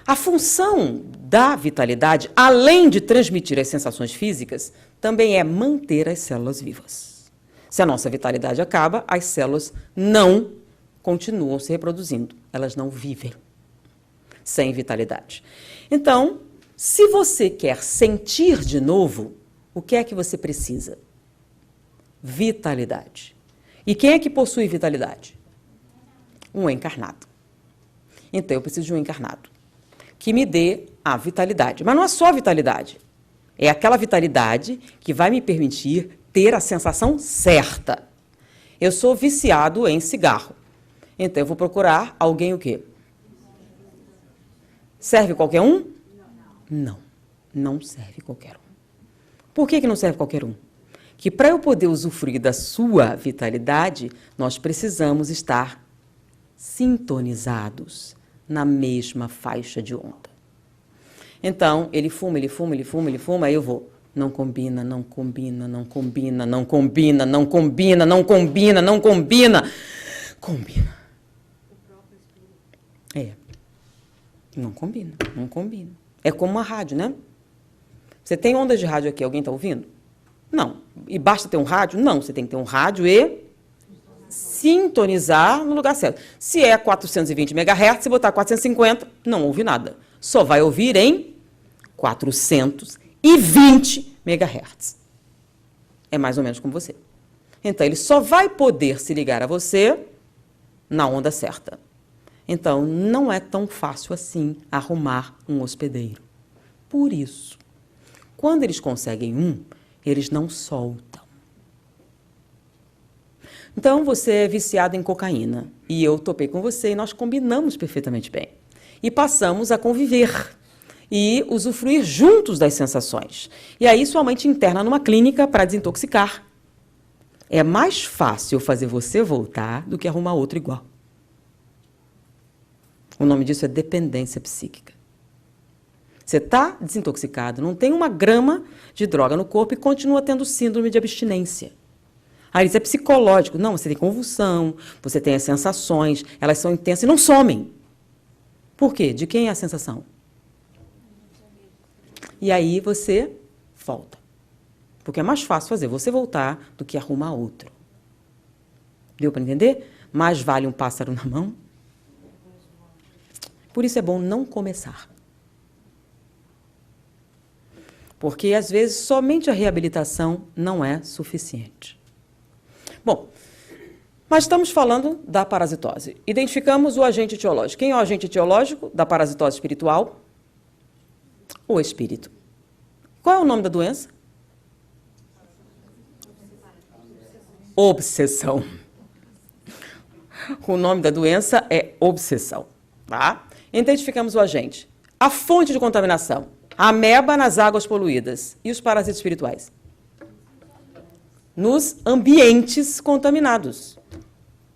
Speaker 1: A função da vitalidade, além de transmitir as sensações físicas, também é manter as células vivas. Se a nossa vitalidade acaba, as células não continuam se reproduzindo, elas não vivem sem vitalidade. Então, se você quer sentir de novo, o que é que você precisa? Vitalidade. E quem é que possui vitalidade? Um encarnado. Então, eu preciso de um encarnado que me dê a vitalidade. Mas não é só a vitalidade. É aquela vitalidade que vai me permitir ter a sensação certa. Eu sou viciado em cigarro. Então, eu vou procurar alguém o quê? Serve qualquer um? Não. Não serve qualquer um. Por que não serve qualquer um? Que para eu poder usufruir da sua vitalidade, nós precisamos estar sintonizados na mesma faixa de onda. Então, ele fuma, aí eu vou. Não combina, não combina, não combina, não combina, não combina, não combina, não combina. Combina. Não combina, não combina. É como uma rádio, né? Você tem ondas de rádio aqui, alguém está ouvindo? Não. E basta ter um rádio? Não, você tem que ter um rádio e sintonizar no lugar certo. Se é 420 MHz, se botar 450, não ouve nada. Só vai ouvir em 420 MHz. É mais ou menos como você. Então, ele só vai poder se ligar a você na onda certa. Então, não é tão fácil assim arrumar um hospedeiro. Por isso, quando eles conseguem eles não soltam. Então, você é viciado em cocaína e eu topei com você e nós combinamos perfeitamente bem. E passamos a conviver e usufruir juntos das sensações. E aí sua mãe te interna numa clínica para desintoxicar. É mais fácil fazer você voltar do que arrumar outro igual. O nome disso é dependência psíquica. Você está desintoxicado, não tem uma grama de droga no corpo e continua tendo síndrome de abstinência. Aí isso é psicológico. Não, você tem convulsão, você tem as sensações, elas são intensas e não somem. Por quê? De quem é a sensação? E aí você volta. Porque é mais fácil fazer você voltar do que arrumar outro. Deu para entender? Mais vale um pássaro na mão. Por isso é bom não começar. Porque, às vezes, somente a reabilitação não é suficiente. Bom, mas estamos falando da parasitose. Identificamos o agente etiológico. Quem é o agente etiológico da parasitose espiritual? O espírito. Qual é o nome da doença? Obsessão. O nome da doença é obsessão. Tá? Identificamos o agente. A fonte de contaminação. A ameba nas águas poluídas. E os parasitas espirituais? Nos ambientes contaminados.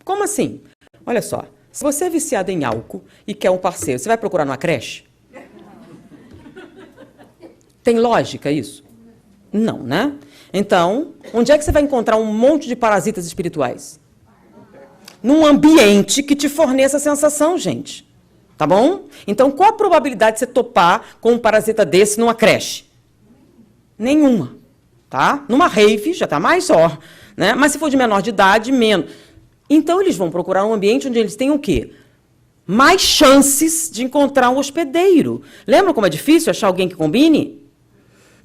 Speaker 1: Como assim? Olha só, se você é viciado em álcool e quer um parceiro, você vai procurar numa creche? Tem lógica isso? Não, né? Então, onde é que você vai encontrar um monte de parasitas espirituais? num ambiente que te forneça a sensação, gente. Tá bom? Então, qual a probabilidade de você topar com um parasita desse numa creche? Nenhuma. Tá? Numa rave, já está mais ó. Né? Mas se for de menor de idade, menos. Então, eles vão procurar um ambiente onde eles tenham o quê? Mais chances de encontrar um hospedeiro. Lembra como é difícil achar alguém que combine?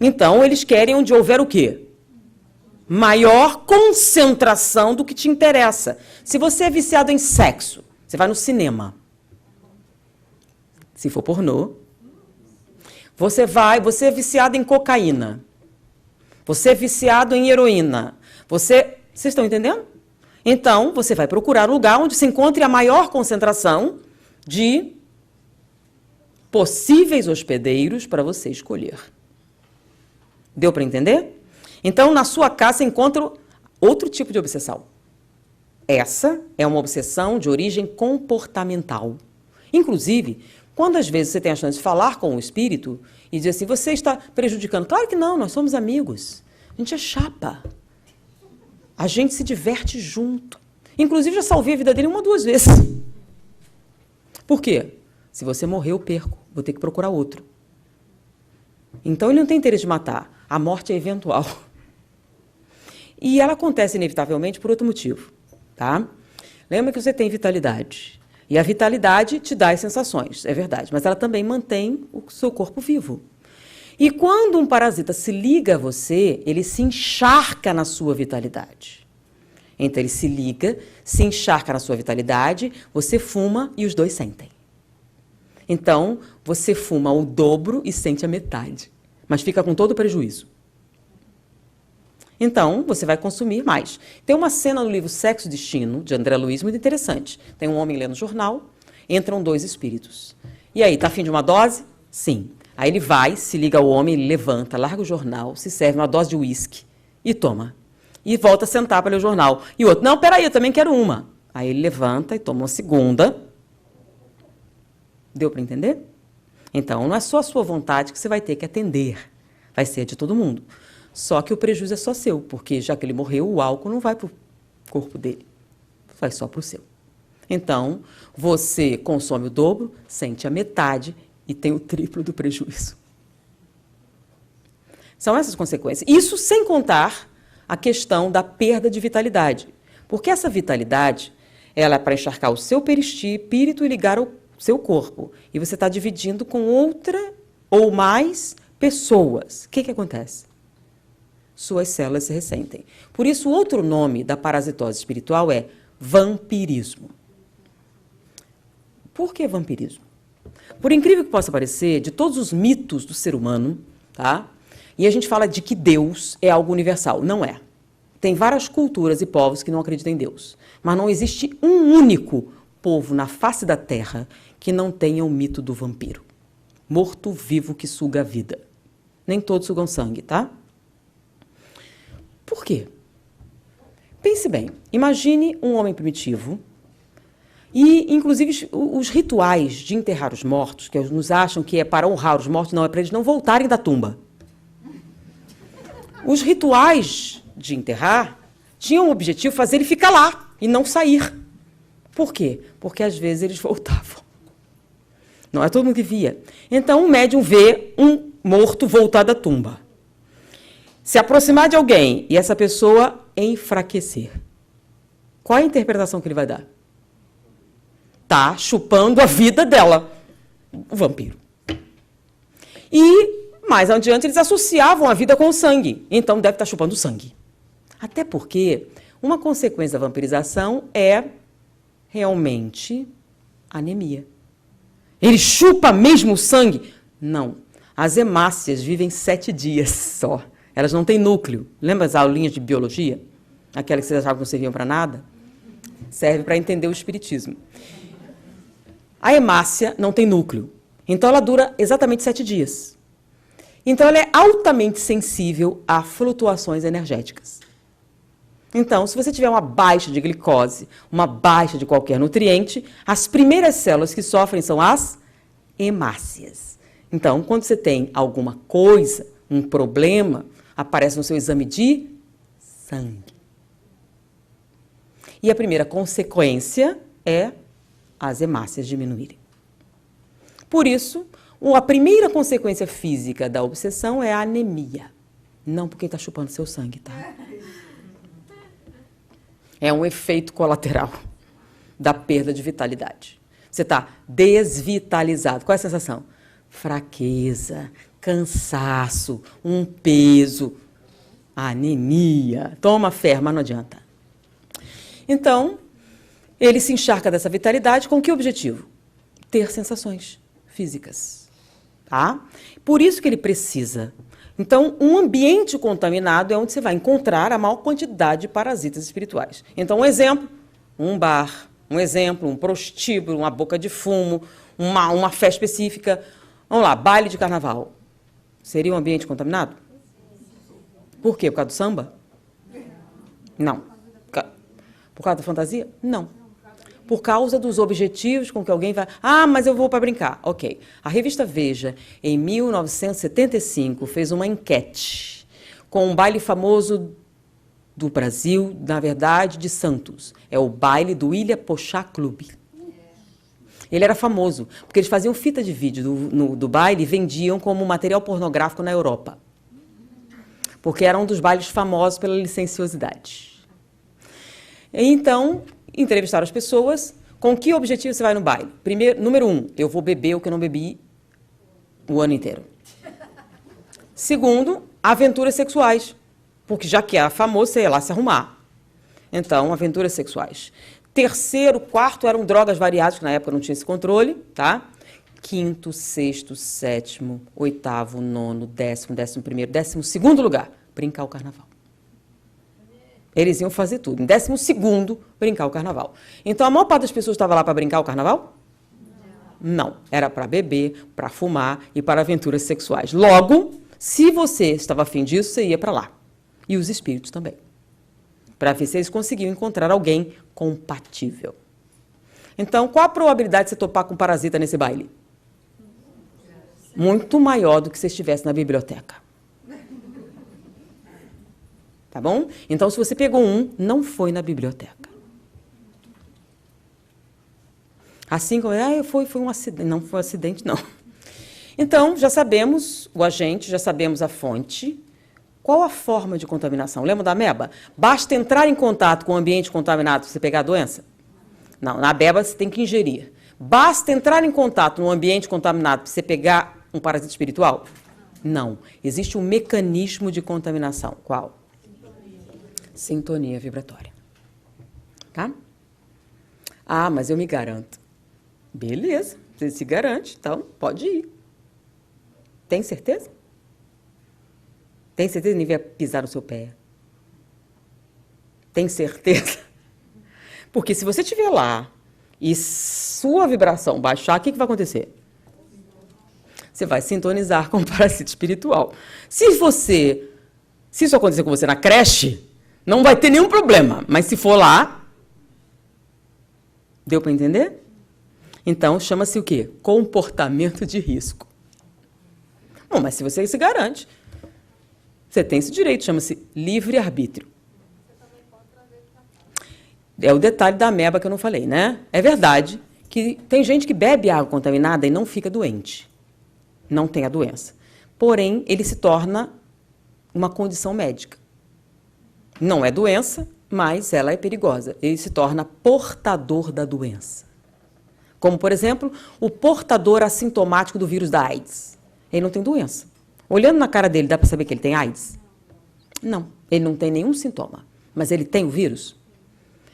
Speaker 1: Então, eles querem onde houver o quê? Maior concentração do que te interessa. Se você é viciado em sexo, você vai no cinema. Se for pornô. Você é viciado em cocaína. Você é viciado em heroína. Vocês estão entendendo? Então, você vai procurar um lugar onde se encontre a maior concentração de possíveis hospedeiros para você escolher. Deu para entender? Então, na sua casa, você encontra outro tipo de obsessão. Essa é uma obsessão de origem comportamental. Inclusive, quando às vezes você tem a chance de falar com o espírito e dizer assim, você está prejudicando. Claro que não, nós somos amigos. A gente é chapa. A gente se diverte junto. Inclusive, já salvei a vida dele 1 ou 2 vezes. Por quê? Se você morrer, eu perco. Vou ter que procurar outro. Então, ele não tem interesse de matar. A morte é eventual. E ela acontece, inevitavelmente, por outro motivo. Tá? Lembra que você tem vitalidade. E a vitalidade te dá as sensações, é verdade. Mas ela também mantém o seu corpo vivo. E quando um parasita se liga a você, ele se encharca na sua vitalidade. Então, ele se liga, se encharca na sua vitalidade, você fuma e os dois sentem. Então, você fuma o dobro e sente a metade, mas fica com todo o prejuízo. Então, você vai consumir mais. Tem uma cena no livro Sexo e Destino, de André Luiz, muito interessante. Tem um homem lendo jornal, entram 2 espíritos. E aí, tá afim de uma dose? Sim. Aí ele vai, se liga ao homem, ele levanta, larga o jornal, se serve uma dose de uísque e toma. E volta a sentar para ler o jornal. E o outro, não, peraí, eu também quero uma. Aí ele levanta e toma uma segunda. Deu para entender? Então, não é só a sua vontade que você vai ter que atender. Vai ser de todo mundo. Só que o prejuízo é só seu, porque já que ele morreu, o álcool não vai para o corpo dele. Vai só para o seu. Então, você consome o dobro, sente a metade e tem o triplo do prejuízo. São essas consequências. Isso sem contar a questão da perda de vitalidade. Porque essa vitalidade, ela é para encharcar o seu perispírito e ligar ao seu corpo. E você está dividindo com outra ou mais pessoas. O que acontece? Suas células se ressentem. Por isso, o outro nome da parasitose espiritual é vampirismo. Por que vampirismo? Por incrível que possa parecer, de todos os mitos do ser humano, tá? E a gente fala de que Deus é algo universal. Não é. Tem várias culturas e povos que não acreditam em Deus. Mas não existe um único povo na face da Terra que não tenha o mito do vampiro. Morto-vivo que suga a vida. Nem todos sugam sangue, tá? Por quê? Pense bem. Imagine um homem primitivo e, inclusive, os rituais de enterrar os mortos, que nos acham que é para honrar os mortos, não, é para eles não voltarem da tumba. Os rituais de enterrar tinham o objetivo de fazer ele ficar lá e não sair. Por quê? Porque, às vezes, eles voltavam. Não é todo mundo que via. Então, um médium vê um morto voltar da tumba. Se aproximar de alguém e essa pessoa enfraquecer. Qual é a interpretação que ele vai dar? Tá chupando a vida dela. O vampiro. E, mais adiante, eles associavam a vida com o sangue. Então, deve estar chupando sangue. Até porque uma consequência da vampirização é realmente anemia. Ele chupa mesmo o sangue? Não. As hemácias vivem 7 dias só. Elas não têm núcleo. Lembra as aulinhas de biologia? Aquela que vocês achavam que não serviam para nada? Serve para entender o espiritismo. A hemácia não tem núcleo. Então, ela dura exatamente 7 dias. Então, ela é altamente sensível a flutuações energéticas. Então, se você tiver uma baixa de glicose, uma baixa de qualquer nutriente, as primeiras células que sofrem são as hemácias. Então, quando você tem alguma coisa, um problema, aparece no seu exame de sangue. E a primeira consequência é as hemácias diminuírem. Por isso, a primeira consequência física da obsessão é a anemia. Não porque está chupando seu sangue, tá? É um efeito colateral da perda de vitalidade. Você está desvitalizado. Qual é a sensação? Fraqueza, cansaço, um peso, anemia. Toma fé, mas não adianta. Então, ele se encharca dessa vitalidade com que objetivo? Ter sensações físicas. Tá? Por isso que ele precisa. Então, um ambiente contaminado é onde você vai encontrar a maior quantidade de parasitas espirituais. Então, um exemplo, um bar, um exemplo, um prostíbulo, uma boca de fumo, uma festa específica. Vamos lá, baile de carnaval. Seria um ambiente contaminado? Por quê? Por causa do samba? Não. Por causa da fantasia? Não. Por causa dos objetivos com que alguém vai... Ah, mas eu vou para brincar. Ok. A revista Veja, em 1975, fez uma enquete com um baile famoso do Brasil, na verdade, de Santos. É o baile do Ilha Pochá Clube. Ele era famoso, porque eles faziam fita de vídeo do baile e vendiam como material pornográfico na Europa. Porque era um dos bailes famosos pela licenciosidade. Então, entrevistaram as pessoas. Com que objetivo você vai no baile? Primeiro, número 1, eu vou beber o que eu não bebi o ano inteiro. Segundo, aventuras sexuais. Porque já que era famoso, você ia lá se arrumar. Então, aventuras sexuais. Terceiro, quarto eram drogas variadas, que na época não tinha esse controle, tá? Quinto, sexto, sétimo, oitavo, nono, 12º lugar, brincar o carnaval. Eles iam fazer tudo. Em 12º, brincar o carnaval. Então, a maior parte das pessoas estava lá para brincar o carnaval? Não. Era para beber, para fumar e para aventuras sexuais. Logo, se você estava afim disso, você ia para lá. E os espíritos também. Para ver se eles conseguiam encontrar alguém compatível. Então, qual a probabilidade de você topar com um parasita nesse baile? Muito maior do que se estivesse na biblioteca. Tá bom? Então, se você pegou um, não foi na biblioteca. Assim como, foi um acidente. Não foi um acidente, não. Então, já sabemos o agente, já sabemos a fonte. Qual a forma de contaminação? Lembra da ameba? Basta entrar em contato com o ambiente contaminado para você pegar a doença? Não, na ameba você tem que ingerir. Basta entrar em contato no ambiente contaminado para você pegar um parasita espiritual? Não. Existe um mecanismo de contaminação. Qual? Sintonia vibratória. Tá? Ah, mas eu me garanto. Beleza, você se garante, então pode ir. Tem certeza? Tem certeza que ninguém vai pisar no seu pé? Tem certeza? Porque se você estiver lá e sua vibração baixar, o que vai acontecer? Você vai sintonizar com o parasita espiritual. Se isso acontecer com você na creche, não vai ter nenhum problema. Mas se for lá, deu para entender? Então, chama-se o quê? Comportamento de risco. Bom, mas se você se garante, você tem esse direito, chama-se livre-arbítrio. É o detalhe da ameba que eu não falei, né? É verdade que tem gente que bebe água contaminada e não fica doente. Não tem a doença. Porém, ele se torna uma condição médica. Não é doença, mas ela é perigosa. Ele se torna portador da doença. Como, por exemplo, o portador assintomático do vírus da AIDS. Ele não tem doença. Olhando na cara dele, dá para saber que ele tem AIDS? Não, ele não tem nenhum sintoma. Mas ele tem o vírus?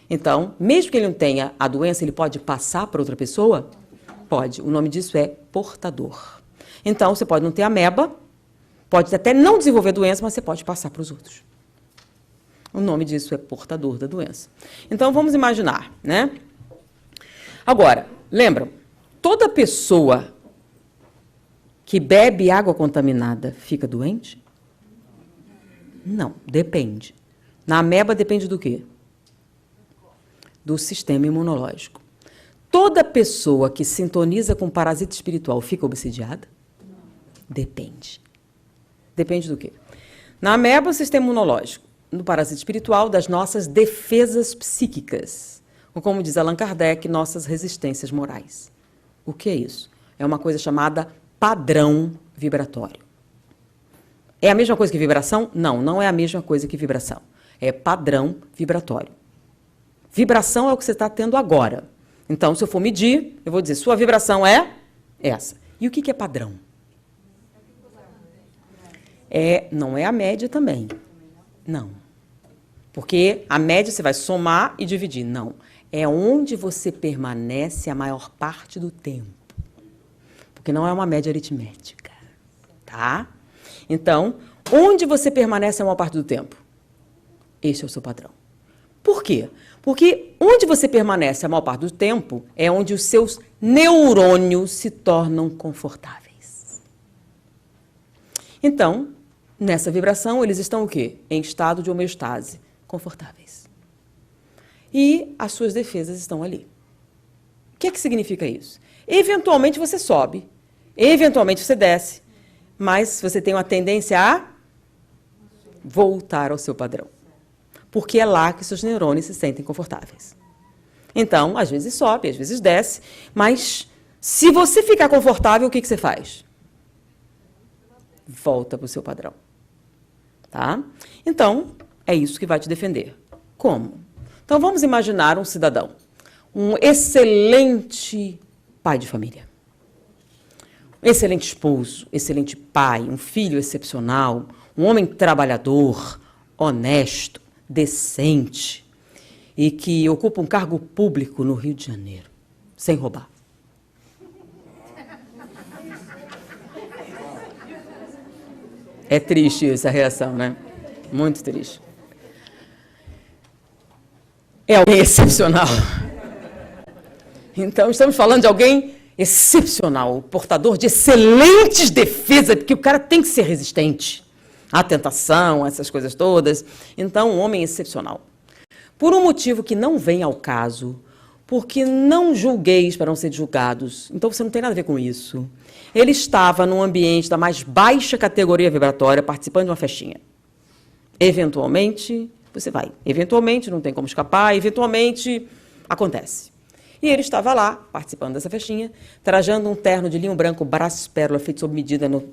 Speaker 1: Então, mesmo que ele não tenha a doença, ele pode passar para outra pessoa? Pode. O nome disso é portador. Então, você pode não ter ameba, pode até não desenvolver doença, mas você pode passar para os outros. O nome disso é portador da doença. Então, vamos imaginar, né? Agora, lembram, toda pessoa que bebe água contaminada fica doente? Não, depende. Na ameba depende do quê? Do sistema imunológico. Toda pessoa que sintoniza com parasita espiritual fica obsidiada? Depende. Depende do quê? Na ameba, o sistema imunológico no parasita espiritual, das nossas defesas psíquicas. Ou, como diz Allan Kardec, nossas resistências morais. O que é isso? É uma coisa chamada padrão vibratório. É a mesma coisa que vibração? Não, não é a mesma coisa que vibração. É padrão vibratório. Vibração é o que você está tendo agora. Então, se eu for medir, eu vou dizer, sua vibração é essa. E o que é padrão? Não é a média também. Não. Porque a média você vai somar e dividir. Não. É onde você permanece a maior parte do tempo. Porque não é uma média aritmética. Tá? Então, onde você permanece a maior parte do tempo? Esse é o seu padrão. Por quê? Porque onde você permanece a maior parte do tempo é onde os seus neurônios se tornam confortáveis. Então, nessa vibração, eles estão o quê? Em estado de homeostase, confortáveis. E as suas defesas estão ali. O que significa isso? Eventualmente você sobe, eventualmente você desce, mas você tem uma tendência a voltar ao seu padrão. Porque é lá que seus neurônios se sentem confortáveis. Então, às vezes sobe, às vezes desce, mas se você ficar confortável, o que você faz? Volta para o seu padrão. Tá? Então, é isso que vai te defender. Como? Então, vamos imaginar um cidadão, um excelente pai de família, um excelente esposo, excelente pai, um filho excepcional, um homem trabalhador, honesto, decente e que ocupa um cargo público no Rio de Janeiro, sem roubar. É triste essa reação, né? Muito triste. É alguém excepcional. Então, estamos falando de alguém excepcional, portador de excelentes defesas, porque o cara tem que ser resistente à tentação, essas coisas todas. Então, um homem excepcional. Por um motivo que não vem ao caso, porque não julgueis para não ser julgados. Então, você não tem nada a ver com isso. Ele estava num ambiente da mais baixa categoria vibratória, participando de uma festinha. Eventualmente, você vai. Eventualmente, não tem como escapar. Eventualmente, acontece. E ele estava lá, participando dessa festinha, trajando um terno de linho branco, braço pérola, feito sob medida no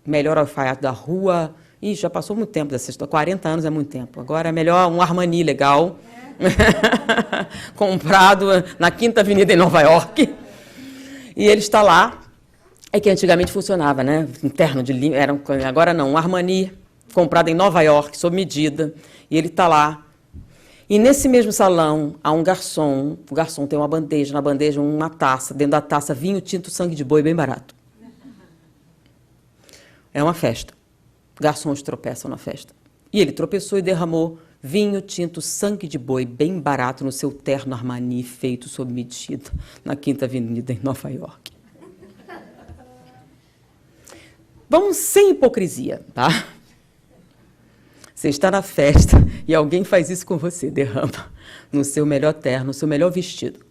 Speaker 1: melhor alfaiate da rua. Ih, já passou muito tempo dessa história. 40 anos é muito tempo. Agora é melhor um Armani legal, comprado na Quinta Avenida em Nova York. E ele está lá. É que antigamente funcionava, né? Um terno de linho, agora não, um Armani comprado em Nova York, sob medida. E ele está lá. E nesse mesmo salão há um garçom. O garçom tem uma bandeja, na bandeja uma taça, dentro da taça vinho tinto sangue de boi bem barato. É uma festa. Garçons tropeçam na festa. E ele tropeçou e derramou vinho tinto sangue de boi bem barato no seu terno Armani feito sob medida na Quinta Avenida em Nova York. Vamos sem hipocrisia, tá? Você está na festa e alguém faz isso com você, derrama no seu melhor terno, no seu melhor vestido.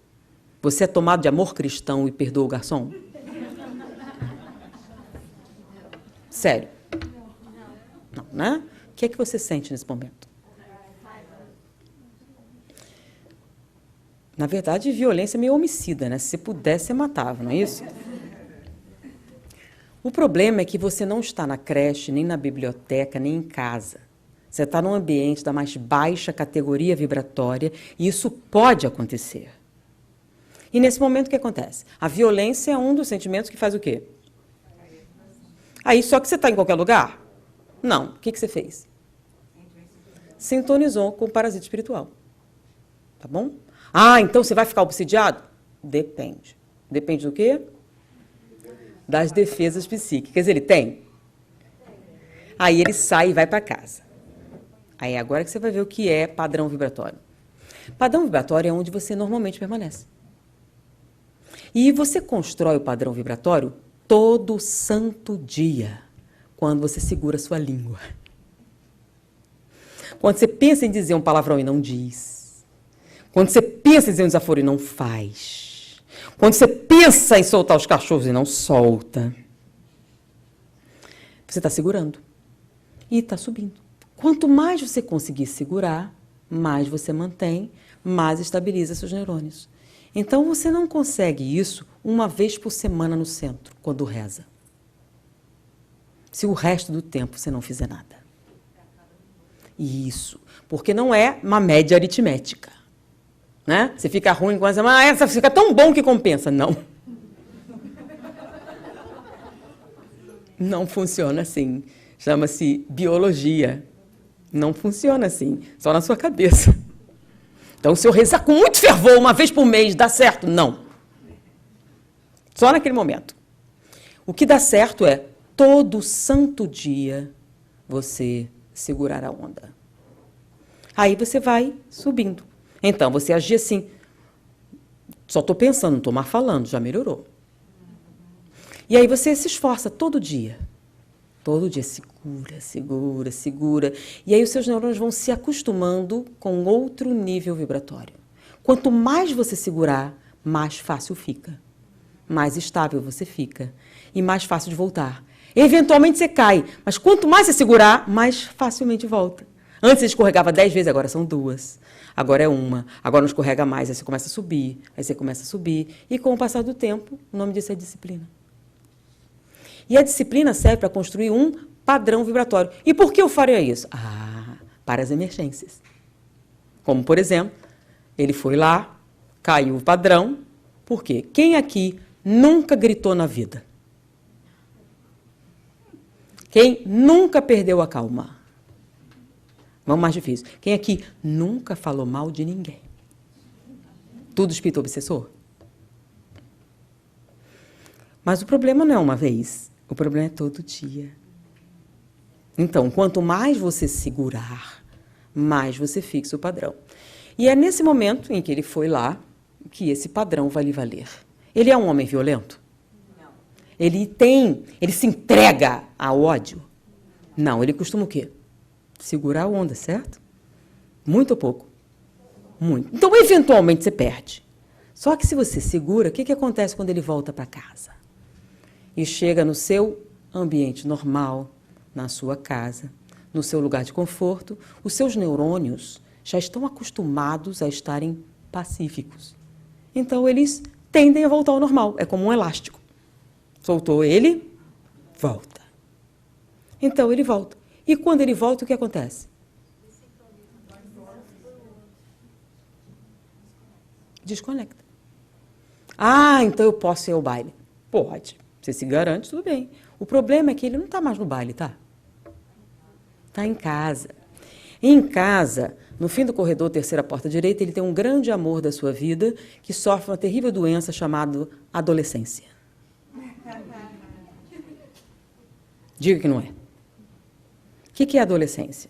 Speaker 1: Você é tomado de amor cristão e perdoa o garçom? Sério? Não, né? O que é que você sente nesse momento? Na verdade, violência é meio homicida, né? Se você pudesse, você matava, não é isso? O problema é que você não está na creche, nem na biblioteca, nem em casa. Você está num ambiente da mais baixa categoria vibratória e isso pode acontecer. E nesse momento o que acontece? A violência é um dos sentimentos que faz o quê? Aí só que você está em qualquer lugar? Não. O que você fez? Sintonizou com o parasita espiritual. Tá bom? Ah, então você vai ficar obsidiado? Depende. Depende do quê? Das defesas psíquicas. Ele tem? Aí ele sai e vai para casa. Aí agora que você vai ver o que é padrão vibratório. Padrão vibratório é onde você normalmente permanece. E você constrói o padrão vibratório todo santo dia, quando você segura a sua língua. Quando você pensa em dizer um palavrão e não diz. Quando você pensa em dizer um desaforo e não faz. Quando você pensa em soltar os cachorros e não solta. Você está segurando. E está subindo. Quanto mais você conseguir segurar, mais você mantém, mais estabiliza seus neurônios. Então, você não consegue isso uma vez por semana no centro, quando reza. Se o resto do tempo você não fizer nada. Isso, porque não é uma média aritmética. Né? Você fica ruim com essa, mas essa fica tão bom que compensa. Não. Não funciona assim. Chama-se biologia. Não funciona assim, só na sua cabeça. Então, se eu rezar com muito fervor uma vez por mês, dá certo? Não. Só naquele momento. O que dá certo é, todo santo dia, você segurar a onda. Aí você vai subindo. Então, você agir assim, só estou pensando, não estou mais falando, já melhorou. E aí você se esforça todo dia. Todo dia, segura, segura, segura. E aí os seus neurônios vão se acostumando com outro nível vibratório. Quanto mais você segurar, mais fácil fica. Mais estável você fica. E mais fácil de voltar. Eventualmente você cai, mas quanto mais você segurar, mais facilmente volta. Antes você escorregava 10 vezes, agora são 2. Agora é 1. Agora não escorrega mais, aí você começa a subir. Aí você começa a subir. E com o passar do tempo, o nome disso é disciplina. E a disciplina serve para construir um padrão vibratório. E por que eu faria isso? Para as emergências. Como, por exemplo, ele foi lá, caiu o padrão. Por quê? Quem aqui nunca gritou na vida? Quem nunca perdeu a calma? Vamos mais difícil. Quem aqui nunca falou mal de ninguém? Tudo espírito obsessor? Mas o problema não é uma vez. O problema é todo dia. Então, quanto mais você segurar, mais você fixa o padrão. E é nesse momento em que ele foi lá que esse padrão vai lhe valer. Ele é um homem violento? Não. Ele se entrega ao ódio? Não, ele costuma o quê? Segurar a onda, certo? Muito ou pouco? Muito. Então, eventualmente, você perde. Só que se você segura, o que acontece quando ele volta para casa? E chega no seu ambiente normal, na sua casa, no seu lugar de conforto, os seus neurônios já estão acostumados a estarem pacíficos. Então, eles tendem a voltar ao normal. É como um elástico. Soltou ele, volta. Então, ele volta. E quando ele volta, o que acontece? Desconecta. Então eu posso ir ao baile. Pode. Você se garante, tudo bem. O problema é que ele não está mais no baile, tá? Está em casa. Em casa, no fim do corredor, terceira porta direita, ele tem um grande amor da sua vida que sofre uma terrível doença chamada adolescência. Diga que não é. O que é adolescência?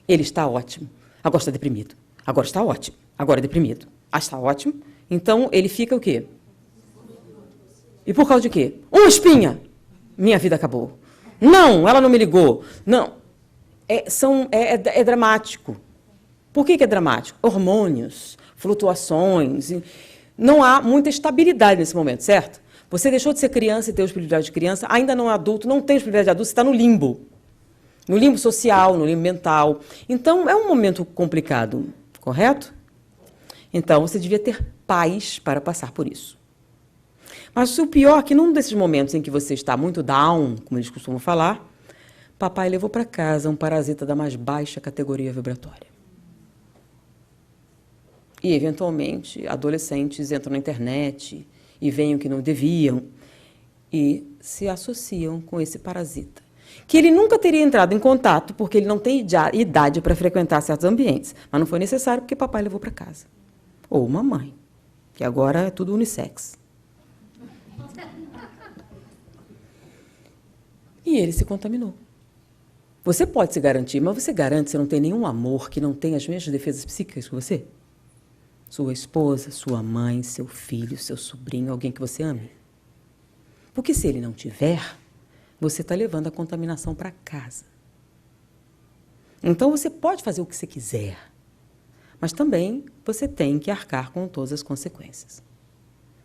Speaker 1: Ele está ótimo, agora está deprimido. Agora está ótimo, agora é deprimido. Está ótimo, então ele fica o quê? E por causa de quê? Uma espinha! Minha vida acabou. Não, ela não me ligou. Não. É dramático. Por que é dramático? Hormônios, flutuações. Não há muita estabilidade nesse momento, certo? Você deixou de ser criança e ter os privilégios de criança, ainda não é adulto, não tem os privilégios de adulto, você está no limbo. No limbo social, no limbo mental. Então, é um momento complicado, correto? Então, você devia ter paz para passar por isso. Mas o pior é que num desses momentos em que você está muito down, como eles costumam falar, papai levou para casa um parasita da mais baixa categoria vibratória. E, eventualmente, adolescentes entram na internet e veem o que não deviam e se associam com esse parasita. Que ele nunca teria entrado em contato porque ele não tem idade para frequentar certos ambientes. Mas não foi necessário porque papai levou para casa. Ou mamãe, que agora é tudo unissex. E ele se contaminou. Você pode se garantir, mas você garante que você não tem nenhum amor que não tenha as mesmas defesas psíquicas que você? Sua esposa, sua mãe, seu filho, seu sobrinho, alguém que você ame? Porque se ele não tiver, você está levando a contaminação para casa. Então, você pode fazer o que você quiser, mas também você tem que arcar com todas as consequências.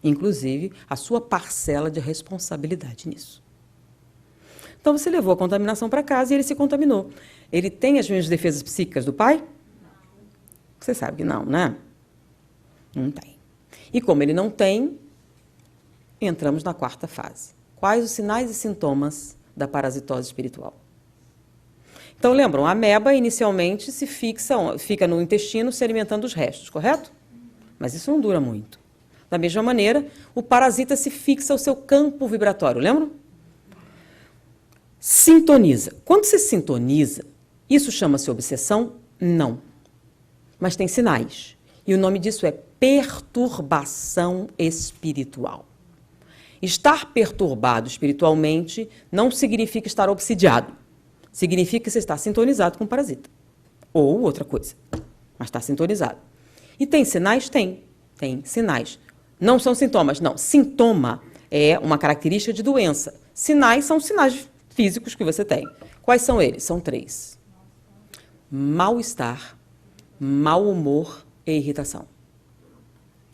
Speaker 1: Inclusive, a sua parcela de responsabilidade nisso. Então você levou a contaminação para casa e ele se contaminou. Ele tem as mesmas defesas psíquicas do pai? Você sabe que não, né? Não tem. E como ele não tem, entramos na quarta fase. Quais os sinais e sintomas da parasitose espiritual? Então, lembram, a ameba inicialmente fica no intestino se alimentando dos restos, correto? Mas isso não dura muito. Da mesma maneira, o parasita se fixa ao seu campo vibratório, lembram? Sintoniza. Quando você sintoniza, isso chama-se obsessão? Não. Mas tem sinais. E o nome disso é perturbação espiritual. Estar perturbado espiritualmente não significa estar obsidiado. Significa que você está sintonizado com o parasita. Ou outra coisa. Mas está sintonizado. E tem sinais? Tem. Tem sinais. Não são sintomas, não. Sintoma é uma característica de doença. Sinais são sinais físicos que você tem. Quais são eles? São 3. Mal-estar, mau humor e irritação.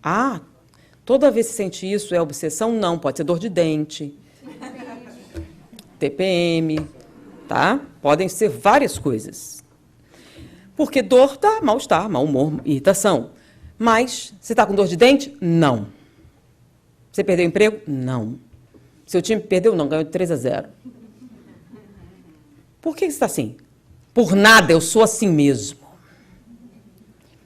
Speaker 1: Ah, toda vez que você sente isso é obsessão? Não, pode ser dor de dente, TPM, tá? Podem ser várias coisas. Porque dor dá mal-estar, mau humor, irritação. Mas, você está com dor de dente? Não. Você perdeu o emprego? Não. Seu time perdeu? Não, ganhou de 3-0. Por que você está assim? Por nada, eu sou assim mesmo.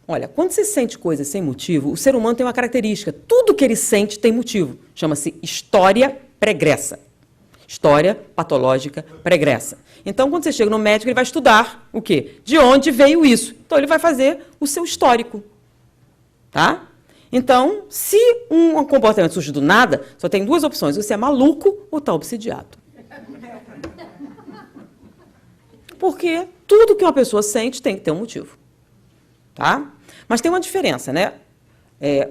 Speaker 1: Olha, quando você sente coisas sem motivo, o ser humano tem uma característica. Tudo que ele sente tem motivo. Chama-se história pregressa. História patológica pregressa. Então, quando você chega no médico, ele vai estudar o quê? De onde veio isso. Então, ele vai fazer o seu histórico. Tá? Então, se um comportamento surge do nada, só tem 2 opções. Você é maluco ou está obsidiado. Porque tudo que uma pessoa sente tem que ter um motivo. Tá? Mas tem uma diferença, né?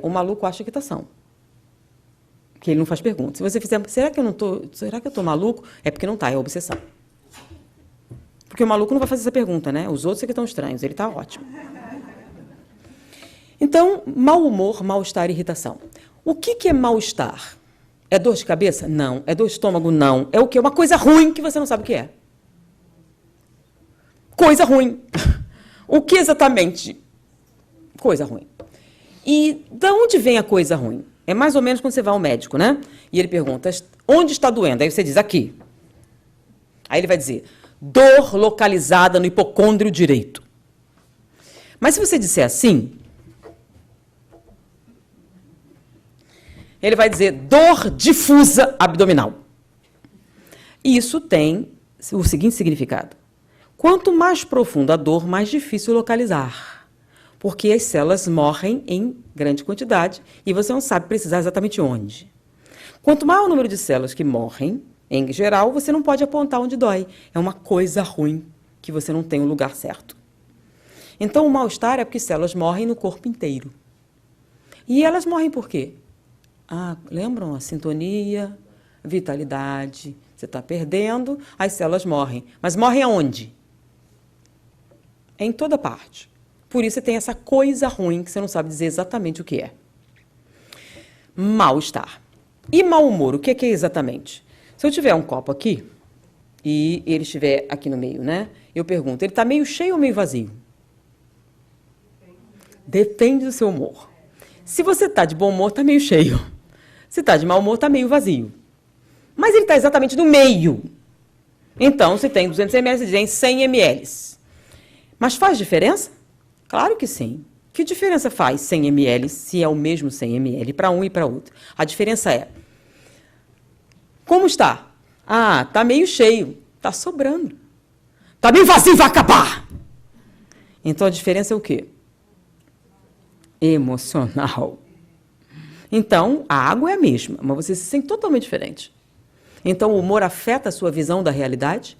Speaker 1: O maluco acha que está são. Que ele não faz pergunta. Se você fizer, será que eu estou maluco? É porque não está, é obsessão. Porque o maluco não vai fazer essa pergunta, né? Os outros é que estão estranhos, ele está ótimo. Então, mau humor, mal-estar e irritação. O que é mal-estar? É dor de cabeça? Não. É dor de estômago? Não. É o quê? Uma coisa ruim que você não sabe o que é. Coisa ruim. O que exatamente? Coisa ruim. E de onde vem a coisa ruim? É mais ou menos quando você vai ao médico, né? E ele pergunta, onde está doendo? Aí você diz, aqui. Aí ele vai dizer, dor localizada no hipocôndrio direito. Mas se você disser assim, ele vai dizer, dor difusa abdominal. Isso tem o seguinte significado. Quanto mais profunda a dor, mais difícil localizar. Porque as células morrem em grande quantidade e você não sabe precisar exatamente onde. Quanto maior o número de células que morrem, em geral, você não pode apontar onde dói. É uma coisa ruim que você não tem o lugar certo. Então, o mal-estar é porque células morrem no corpo inteiro. E elas morrem por quê? Lembram? A sintonia, vitalidade. Você está perdendo, as células morrem. Mas morrem aonde? Em toda parte. Por isso você tem essa coisa ruim que você não sabe dizer exatamente o que é. Mal-estar. E mau humor, o que é exatamente? Se eu tiver um copo aqui, e ele estiver aqui no meio, né? Eu pergunto, ele está meio cheio ou meio vazio? Depende do seu humor. Se você está de bom humor, está meio cheio. Se está de mau humor, está meio vazio. Mas ele está exatamente no meio. Então, se tem 200 ml, você tem 100 ml. Mas faz diferença? Claro que sim. Que diferença faz 100 ml se é o mesmo 100 ml para um e para outro? A diferença é, como está? Está meio cheio. Está sobrando. Está meio vazio, vai acabar. Então, a diferença é o quê? Emocional. Então, a água é a mesma, mas você se sente totalmente diferente. Então, o humor afeta a sua visão da realidade?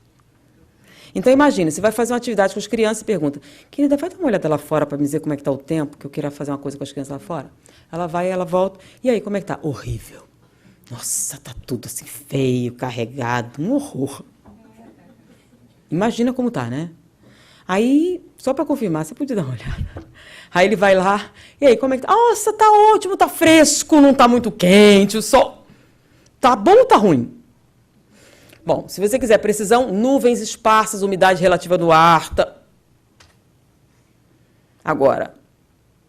Speaker 1: Então, imagine, você vai fazer uma atividade com as crianças e pergunta, querida, vai dar uma olhada lá fora para me dizer como é que está o tempo, que eu queria fazer uma coisa com as crianças lá fora? Ela vai, ela volta, e aí, como é que está? Horrível. Nossa, está tudo assim feio, carregado, um horror. Imagina como está, né? Aí, só para confirmar, você podia dar uma olhada. Aí ele vai lá, e aí, como é que tá? Nossa, tá ótimo, tá fresco, não tá muito quente, o sol. Tá bom ou tá ruim? Bom, se você quiser precisão, nuvens esparsas, umidade relativa do ar. Agora,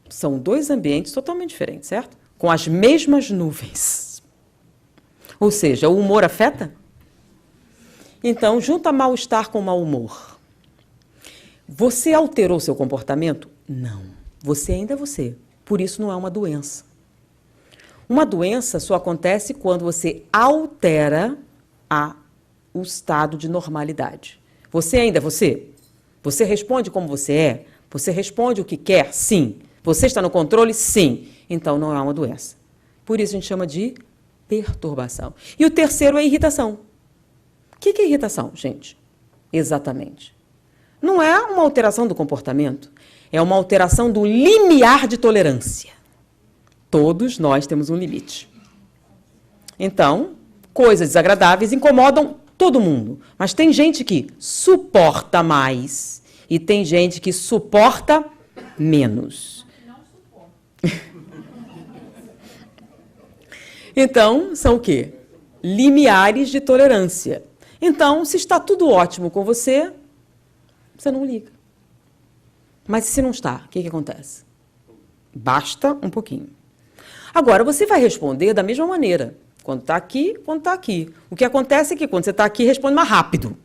Speaker 1: são dois ambientes totalmente diferentes, certo? Com as mesmas nuvens. Ou seja, o humor afeta? Então, junta mal-estar com mau humor. Você alterou seu comportamento? Não. Você ainda é você. Por isso não é uma doença. Uma doença só acontece quando você altera o estado de normalidade. Você ainda é você? Você responde como você é? Você responde o que quer? Sim. Você está no controle? Sim. Então não é uma doença. Por isso a gente chama de perturbação. E o terceiro é irritação. O que é irritação, gente? Exatamente. Não é uma alteração do comportamento, é uma alteração do limiar de tolerância. Todos nós temos um limite. Então, coisas desagradáveis incomodam todo mundo. Mas tem gente que suporta mais e tem gente que suporta menos. Não suporta. Então, são o quê? Limiares de tolerância. Então, se está tudo ótimo com você, você não liga. Mas se não está, o que acontece? Basta um pouquinho. Agora, você vai responder da mesma maneira. Quando está aqui, quando está aqui. O que acontece é que quando você está aqui, responde mais rápido.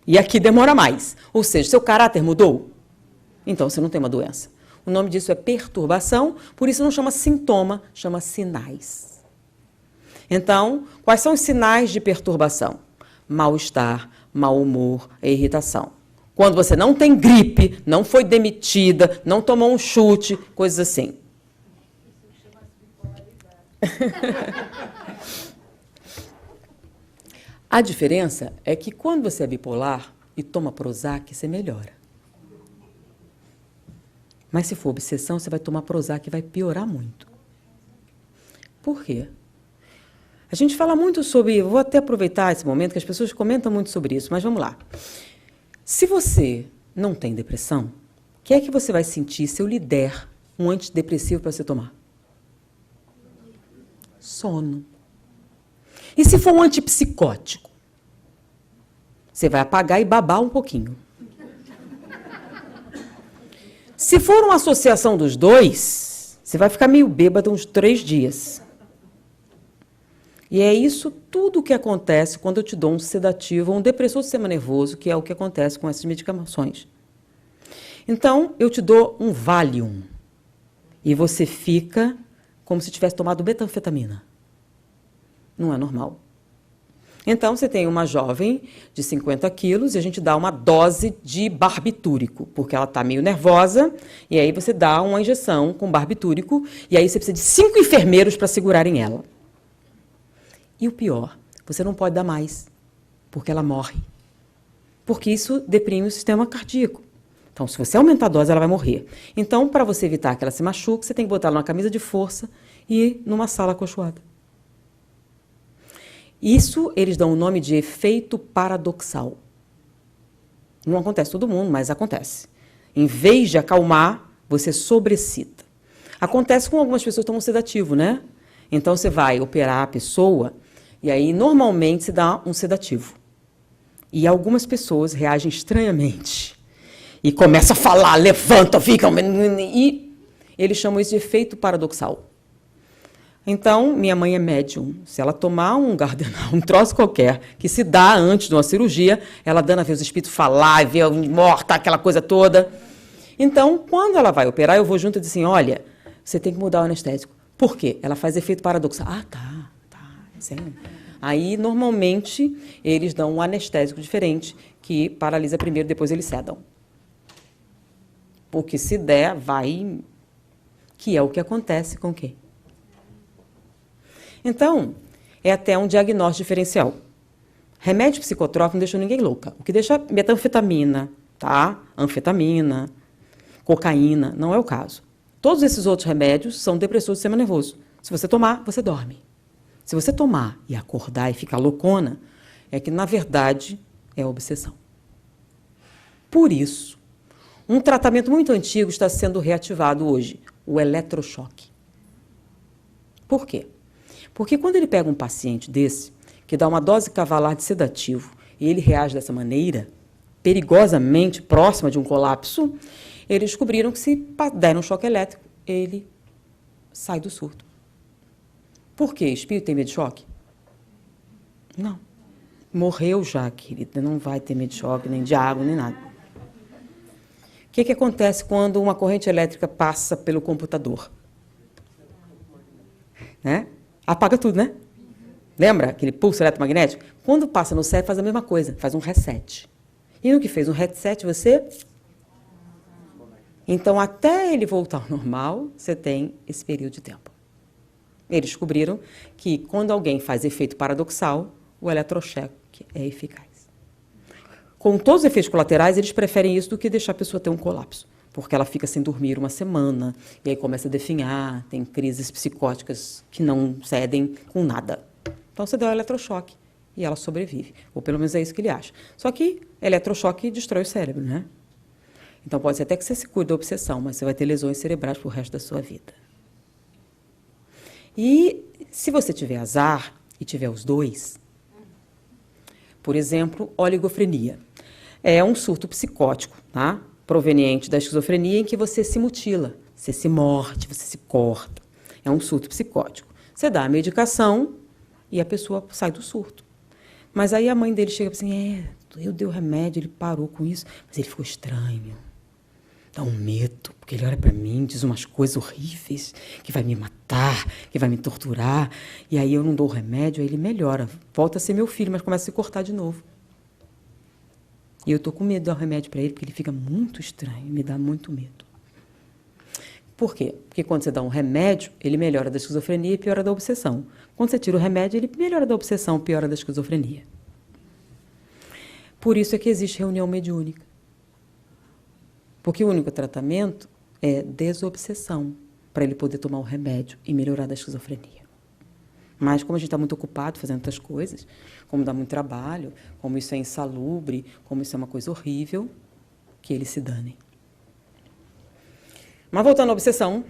Speaker 1: E aqui demora mais. Ou seja, seu caráter mudou? Então, você não tem uma doença. O nome disso é perturbação, por isso não chama sintoma, chama sinais. Então, quais são os sinais de perturbação? Mal-estar, mau humor e irritação. Quando você não tem gripe, não foi demitida, não tomou um chute, coisas assim. A diferença é que quando você é bipolar e toma Prozac, você melhora. Mas se for obsessão, você vai tomar Prozac e vai piorar muito. Por quê? A gente fala muito sobre, vou até aproveitar esse momento que as pessoas comentam muito sobre isso, mas vamos lá. Se você não tem depressão, o que é que você vai sentir se eu lhe der um antidepressivo para você tomar? Sono. E se for um antipsicótico? Você vai apagar e babar um pouquinho. Se for uma associação dos dois, você vai ficar meio bêbado uns 3 dias. E é isso tudo que acontece quando eu te dou um sedativo ou um depressor do sistema nervoso, que é o que acontece com essas medicações. Então, eu te dou um Valium e você fica como se tivesse tomado metanfetamina. Não é normal. Então, você tem uma jovem de 50 quilos e a gente dá uma dose de barbitúrico, porque ela está meio nervosa, e aí você dá uma injeção com barbitúrico, e aí você precisa de 5 enfermeiros para segurarem ela. E o pior, você não pode dar mais, porque ela morre. Porque isso deprime o sistema cardíaco. Então, se você aumentar a dose, ela vai morrer. Então, para você evitar que ela se machuque, você tem que botar ela numa camisa de força e ir numa sala acolchoada. Isso eles dão o nome de efeito paradoxal. Não acontece todo mundo, mas acontece. Em vez de acalmar, você sobrecita. Acontece com algumas pessoas que tomam sedativo, né? Então, você vai operar a pessoa e aí, normalmente, se dá um sedativo. E algumas pessoas reagem estranhamente. E começam a falar, levantam, ficam... E eles chamam isso de efeito paradoxal. Então, minha mãe é médium. Se ela tomar um gardenal, um troço qualquer, que se dá antes de uma cirurgia, ela dando a ver os espíritos falar, ver morta, aquela coisa toda. Então, quando ela vai operar, eu vou junto e digo assim, olha, você tem que mudar o anestésico. Por quê? Ela faz efeito paradoxal. Ah, tá. Sério? Aí, normalmente, eles dão um anestésico diferente, que paralisa primeiro, depois eles sedam. Porque se der, vai... Que é o que acontece com quem? Então, é até um diagnóstico diferencial. Remédio psicotrópico não deixa ninguém louca. O que deixa metanfetamina, tá? Anfetamina, cocaína, não é o caso. Todos esses outros remédios são depressores do sistema nervoso. Se você tomar, você dorme. Se você tomar e acordar e ficar loucona, é que, na verdade, é obsessão. Por isso, um tratamento muito antigo está sendo reativado hoje, o eletrochoque. Por quê? Porque quando ele pega um paciente desse, que que dá uma dose cavalar de sedativo, e ele reage dessa maneira, perigosamente próxima de um colapso, eles descobriram que se der um choque elétrico, ele sai do surto. Por quê? Espírito tem medo de choque? Não. Morreu já, querida, não vai ter medo de choque, nem de água, nem nada. O que acontece quando uma corrente elétrica passa pelo computador? Né? Apaga tudo, né? Lembra aquele pulso eletromagnético? Quando passa no cérebro, faz a mesma coisa, faz um reset. E no que fez um reset, você... Então, até ele voltar ao normal, você tem esse período de tempo. Eles descobriram que, quando alguém faz efeito paradoxal, o eletrochoque é eficaz. Com todos os efeitos colaterais, eles preferem isso do que deixar a pessoa ter um colapso, porque ela fica sem dormir uma semana, e aí começa a definhar, tem crises psicóticas que não cedem com nada. Então, você dá o eletrochoque e ela sobrevive, ou pelo menos é isso que ele acha. Só que eletrochoque destrói o cérebro, né? Então, pode ser até que você se cuide da obsessão, mas você vai ter lesões cerebrais pro resto da sua vida. E se você tiver azar e tiver os dois, por exemplo, oligofrenia. É um surto psicótico, tá? Proveniente da esquizofrenia em que você se mutila, você se morde, você se corta. É um surto psicótico. Você dá a medicação e a pessoa sai do surto. Mas aí a mãe dele chega assim, eu dei o remédio, ele parou com isso, mas ele ficou estranho. Dá um medo, porque ele olha para mim, diz umas coisas horríveis, que vai me matar, que vai me torturar, e aí eu não dou o remédio, aí ele melhora, volta a ser meu filho, mas começa a se cortar de novo. E eu estou com medo de dar o remédio para ele, porque ele fica muito estranho, me dá muito medo. Por quê? Porque quando você dá um remédio, ele melhora da esquizofrenia e piora da obsessão. Quando você tira o remédio, ele melhora da obsessão e piora da esquizofrenia. Por isso é que existe reunião mediúnica. Porque o único tratamento é desobsessão, para ele poder tomar o remédio e melhorar da esquizofrenia. Mas como a gente está muito ocupado fazendo outras coisas, como dá muito trabalho, como isso é insalubre, como isso é uma coisa horrível, que eles se danem. Mas voltando à obsessão,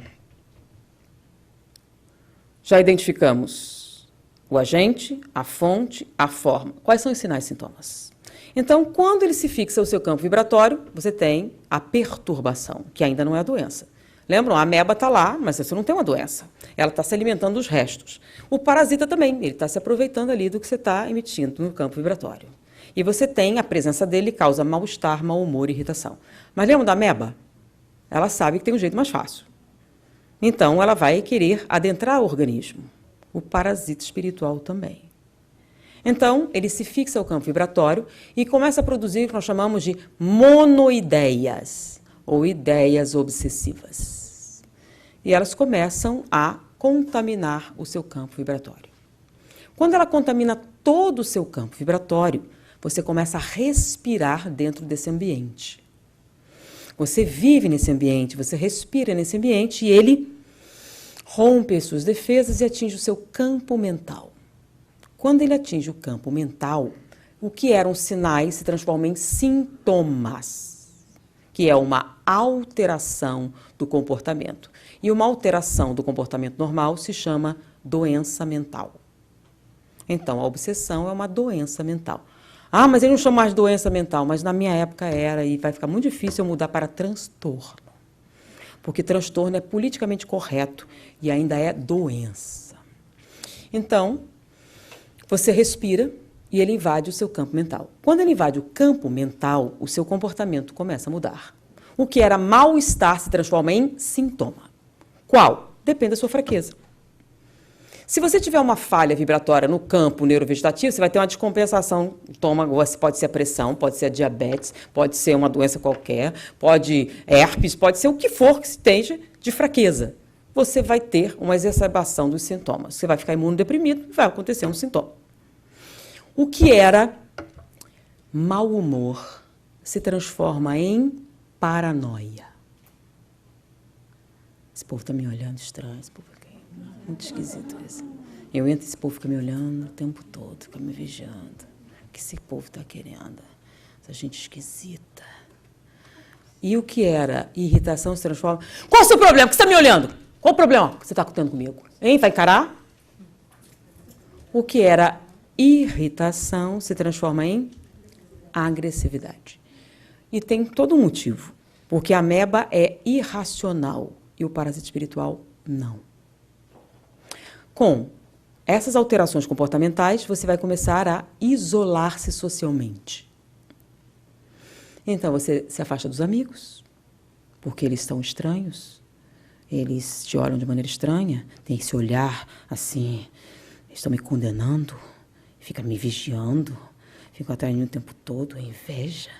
Speaker 1: já identificamos o agente, a fonte, a forma. Quais são os sinais e sintomas? Então, quando ele se fixa no seu campo vibratório, você tem a perturbação, que ainda não é a doença. Lembram? A ameba está lá, mas você não tem uma doença. Ela está se alimentando dos restos. O parasita também, ele está se aproveitando ali do que você está emitindo no campo vibratório. E você tem a presença dele, causa mal-estar, mau humor e irritação. Mas lembram da ameba? Ela sabe que tem um jeito mais fácil. Então, ela vai querer adentrar o organismo. O parasita espiritual também. Então, ele se fixa ao campo vibratório e começa a produzir o que nós chamamos de monoideias, ou ideias obsessivas. E elas começam a contaminar o seu campo vibratório. Quando ela contamina todo o seu campo vibratório, você começa a respirar dentro desse ambiente. Você vive nesse ambiente, você respira nesse ambiente e ele rompe as suas defesas e atinge o seu campo mental. Quando ele atinge o campo mental, o que eram sinais se transformam em sintomas, que é uma alteração do comportamento. E uma alteração do comportamento normal se chama doença mental. Então, a obsessão é uma doença mental. Ah, mas ele não chama mais de doença mental, mas na minha época era, e vai ficar muito difícil eu mudar para transtorno. Porque transtorno é politicamente correto e ainda é doença. Então, você respira e ele invade o seu campo mental. Quando ele invade o campo mental, o seu comportamento começa a mudar. O que era mal-estar se transforma em sintoma. Qual? Depende da sua fraqueza. Se você tiver uma falha vibratória no campo neurovegetativo, você vai ter uma descompensação do estômago, pode ser a pressão, pode ser a diabetes, pode ser uma doença qualquer, pode herpes, pode ser o que for que esteja de fraqueza. Você vai ter uma exacerbação dos sintomas. Você vai ficar imunodeprimido e vai acontecer um sintoma. O que era mau humor se transforma em paranoia. Esse povo está me olhando estranho, esse povo aqui. Muito esquisito isso. Eu entro e esse povo fica me olhando o tempo todo, fica me vigiando. O que esse povo está querendo? Essa gente esquisita. E o que era irritação se transforma... Qual é o seu problema? Por que você está me olhando? Qual o problema que você está tendo comigo? Hein? Vai encarar? O que era irritação se transforma em agressividade. E tem todo um motivo. Porque a ameba é irracional e o parasita espiritual não. Com essas alterações comportamentais, você vai começar a isolar-se socialmente. Então, você se afasta dos amigos, porque eles estão estranhos, eles te olham de maneira estranha, tem esse olhar assim, estão me condenando, fica me vigiando, ficam atrás de mim o tempo todo, a inveja,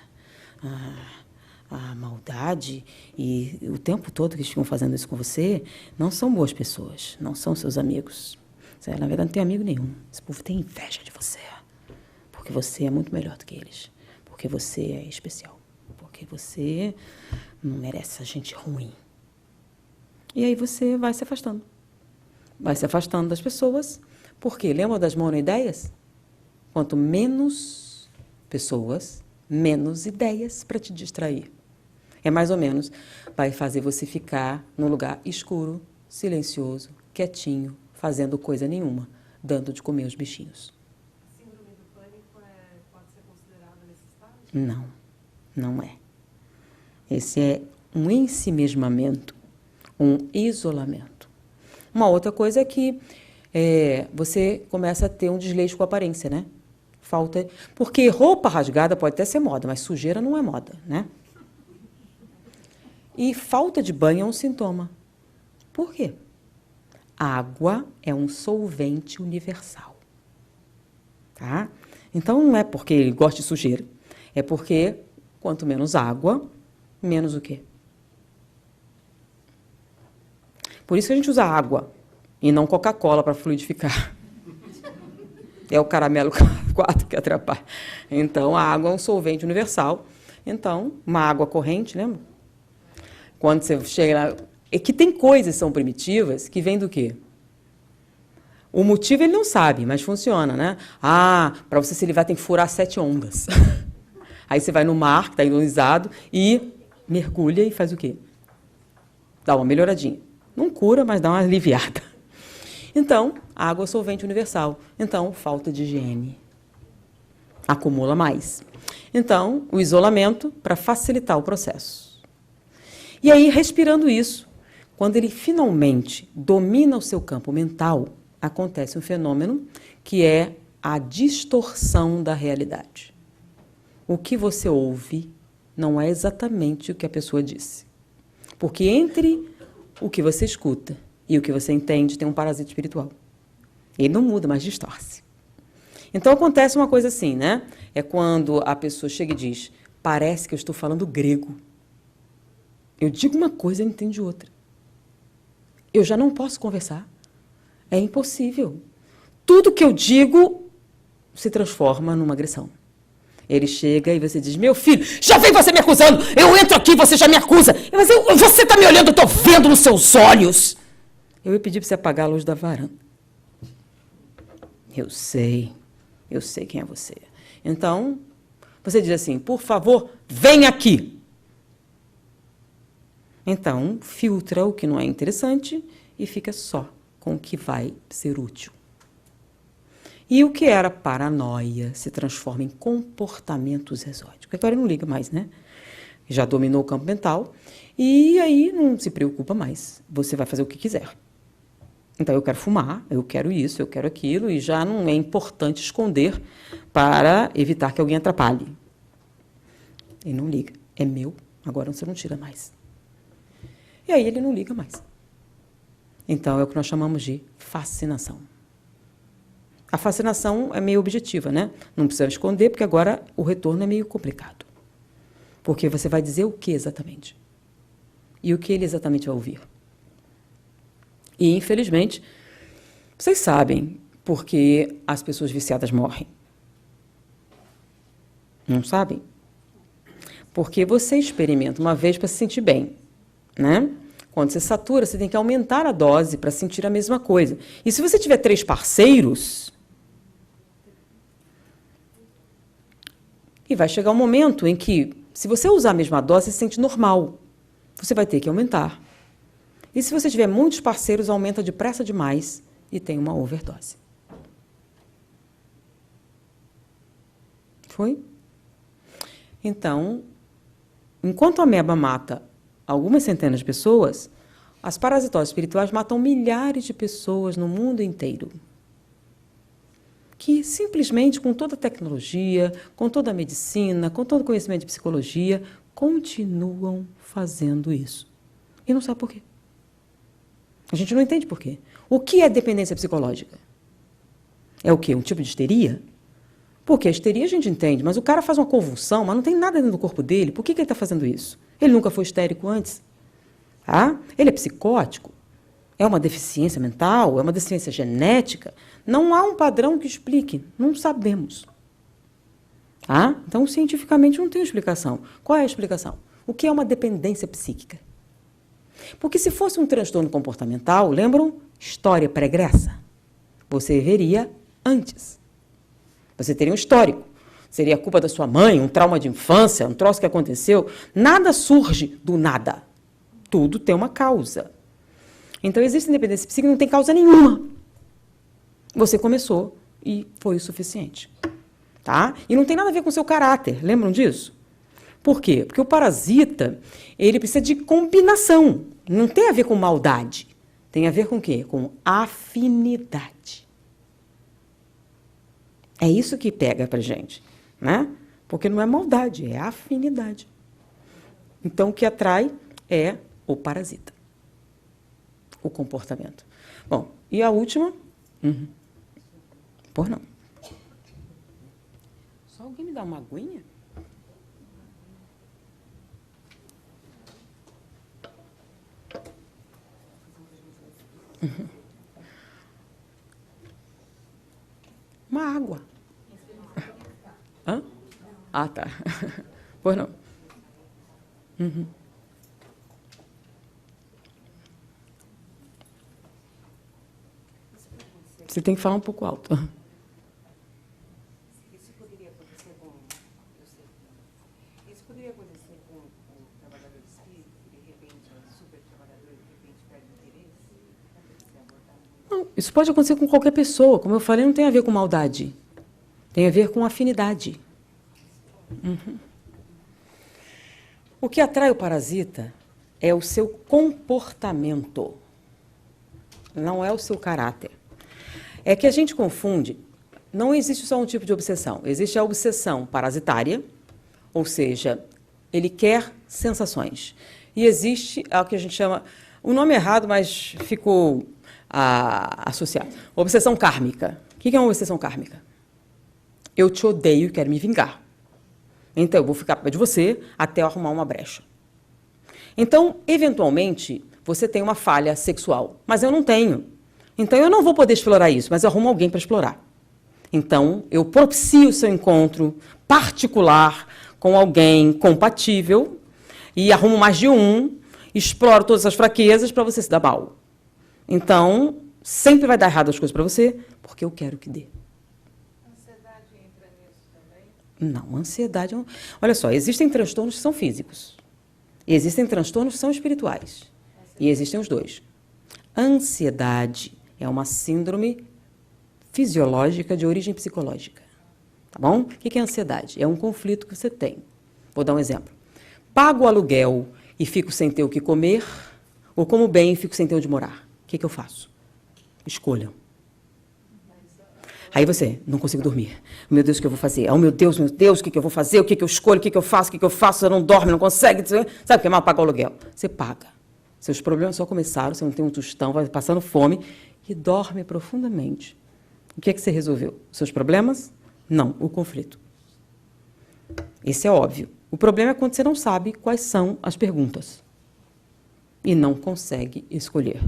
Speaker 1: a maldade, e o tempo todo que eles ficam fazendo isso com você, não são boas pessoas, não são seus amigos. Você, na verdade, não tem amigo nenhum. Esse povo tem inveja de você, porque você é muito melhor do que eles, porque você é especial, porque você não merece essa gente ruim. E aí você vai se afastando. Vai se afastando das pessoas, porque lembra das monoideias? Quanto menos pessoas, menos ideias para te distrair. É mais ou menos, vai fazer você ficar num lugar escuro, silencioso, quietinho, fazendo coisa nenhuma, dando de comer os bichinhos.
Speaker 2: A síndrome do pânico pode ser considerada nesse estágio?
Speaker 1: Não, não é. Esse é um ensimesmamento, um isolamento. Uma outra coisa é que você começa a ter um desleixo com a aparência, né? Falta, porque roupa rasgada pode até ser moda, mas sujeira não é moda, né? E falta de banho é um sintoma. Por quê? Água é um solvente universal. Tá? Então, não é porque ele gosta de sujeira. É porque, quanto menos água, menos o quê? Por isso que a gente usa água e não Coca-Cola para fluidificar. É o caramelo 4 que atrapalha. Então, a água é um solvente universal. Então, uma água corrente, lembra? Quando você chega lá... É que tem coisas que são primitivas que vêm do quê? O motivo ele não sabe, mas funciona, né? Para você se livrar tem que furar 7 ondas. Aí você vai no mar, que está ionizado, e mergulha e faz o quê? Dá uma melhoradinha. Não cura, mas dá uma aliviada. Então, a água é solvente universal. Então, falta de higiene. Acumula mais. Então, o isolamento para facilitar o processo. E aí, respirando isso, quando ele finalmente domina o seu campo mental, acontece um fenômeno que é a distorção da realidade. O que você ouve não é exatamente o que a pessoa disse. Porque entre o que você escuta e o que você entende tem um parasita espiritual. Ele não muda, mas distorce. Então acontece uma coisa assim, né? É quando a pessoa chega e diz, parece que eu estou falando grego. Eu digo uma coisa e entende outra. Eu já não posso conversar. É impossível. Tudo que eu digo se transforma numa agressão. Ele chega e você diz, meu filho, já vem você me acusando. Eu entro aqui, você já me acusa. Mas você está me olhando, eu estou vendo nos seus olhos. Eu ia pedir para você apagar a luz da varanda. Eu sei quem é você. Então, você diz assim, por favor, vem aqui. Então, filtra o que não é interessante e fica só com o que vai ser útil. E o que era paranoia se transforma em comportamentos exóticos. Agora ele não liga mais, né? Já dominou o campo mental e aí não se preocupa mais. Você vai fazer o que quiser. Então, eu quero fumar, eu quero isso, eu quero aquilo, e já não é importante esconder para evitar que alguém atrapalhe. Ele não liga. É meu, agora você não tira mais. E aí ele não liga mais. Então, é o que nós chamamos de fascinação. A fascinação é meio objetiva, né? Não precisa esconder, porque agora o retorno é meio complicado. Porque você vai dizer o que exatamente? E o que ele exatamente vai ouvir? E, infelizmente, vocês sabem por que as pessoas viciadas morrem. Não sabem? Porque você experimenta uma vez para se sentir bem, né? Quando você satura, você tem que aumentar a dose para sentir a mesma coisa. E se você tiver 3 parceiros, e vai chegar um momento em que, se você usar a mesma dose, você se sente normal. Você vai ter que aumentar. E se você tiver muitos parceiros, aumenta depressa demais e tem uma overdose. Foi? Então, enquanto a ameba mata algumas centenas de pessoas, as parasitoses espirituais matam milhares de pessoas no mundo inteiro. Que simplesmente, com toda a tecnologia, com toda a medicina, com todo o conhecimento de psicologia, continuam fazendo isso. E não sabe por quê. A gente não entende por quê. O que é dependência psicológica? É o quê? Um tipo de histeria? Porque a histeria a gente entende, mas o cara faz uma convulsão, mas não tem nada dentro do corpo dele. Por que ele está fazendo isso? Ele nunca foi histérico antes. Ah? Ele é psicótico? É uma deficiência mental? É uma deficiência genética? Não há um padrão que explique. Não sabemos. Ah? Então, cientificamente, não tem explicação. Qual é a explicação? O que é uma dependência psíquica? Porque se fosse um transtorno comportamental, lembram? História pregressa. Você veria antes. Você teria um histórico. Seria culpa da sua mãe, um trauma de infância, um troço que aconteceu. Nada surge do nada. Tudo tem uma causa. Então, existe independência psíquica, não tem causa nenhuma. Você começou e foi o suficiente. Tá? E não tem nada a ver com o seu caráter. Lembram disso? Por quê? Porque o parasita, ele precisa de combinação. Não tem a ver com maldade. Tem a ver com o quê? Com afinidade. É isso que pega pra gente, né? Porque não é maldade, é afinidade. Então, o que atrai é o parasita. O comportamento. Bom, e a última? Por não. Só alguém me dá uma aguinha? Uma água. Hã? Ah, tá. Pois não. Você tem que falar um pouco alto.
Speaker 3: Isso poderia acontecer com, isso poderia acontecer com o trabalhador espírita, que de repente é super trabalhador e de repente perde o interesse?
Speaker 1: Não, isso pode acontecer com qualquer pessoa. Como eu falei, não tem a ver com maldade. Tem a ver com afinidade. O que atrai o parasita é o seu comportamento. Não é o seu caráter. É que a gente confunde. Não existe só um tipo de obsessão. Existe a obsessão parasitária, ou seja, ele quer sensações. E existe o que a gente chama, o nome é errado, mas ficou associado. Obsessão kármica. O que é uma obsessão kármica? Eu te odeio e quero me vingar. Então, eu vou ficar perto de você até eu arrumar uma brecha. Então, eventualmente, você tem uma falha sexual, mas eu não tenho. Então, eu não vou poder explorar isso, mas eu arrumo alguém para explorar. Então, eu propicio o seu encontro particular com alguém compatível e arrumo mais de um, exploro todas as fraquezas para você se dar mal. Então, sempre vai dar errado as coisas para você, porque eu quero que dê.
Speaker 2: Ansiedade entra nisso também?
Speaker 1: Não, ansiedade... Olha só, existem transtornos que são físicos. E existem transtornos que são espirituais. E existem os dois. Ansiedade é uma síndrome fisiológica de origem psicológica. Tá bom? O que é ansiedade? É um conflito que você tem. Vou dar um exemplo. Pago o aluguel e fico sem ter o que comer, ou como bem e fico sem ter onde morar. O que eu faço? Escolham. Aí você, não consigo dormir. Meu Deus, o que eu vou fazer? Oh, meu Deus, o que eu vou fazer? O que eu escolho? O que eu faço? O que eu faço? Você não dorme, não consegue. Sabe o que é mal pagar o aluguel? Você paga. Seus problemas só começaram, você não tem um tostão, vai passando fome e dorme profundamente. O que é que você resolveu? Os seus problemas? Não, o conflito. Esse é óbvio. O problema é quando você não sabe quais são as perguntas e não consegue escolher.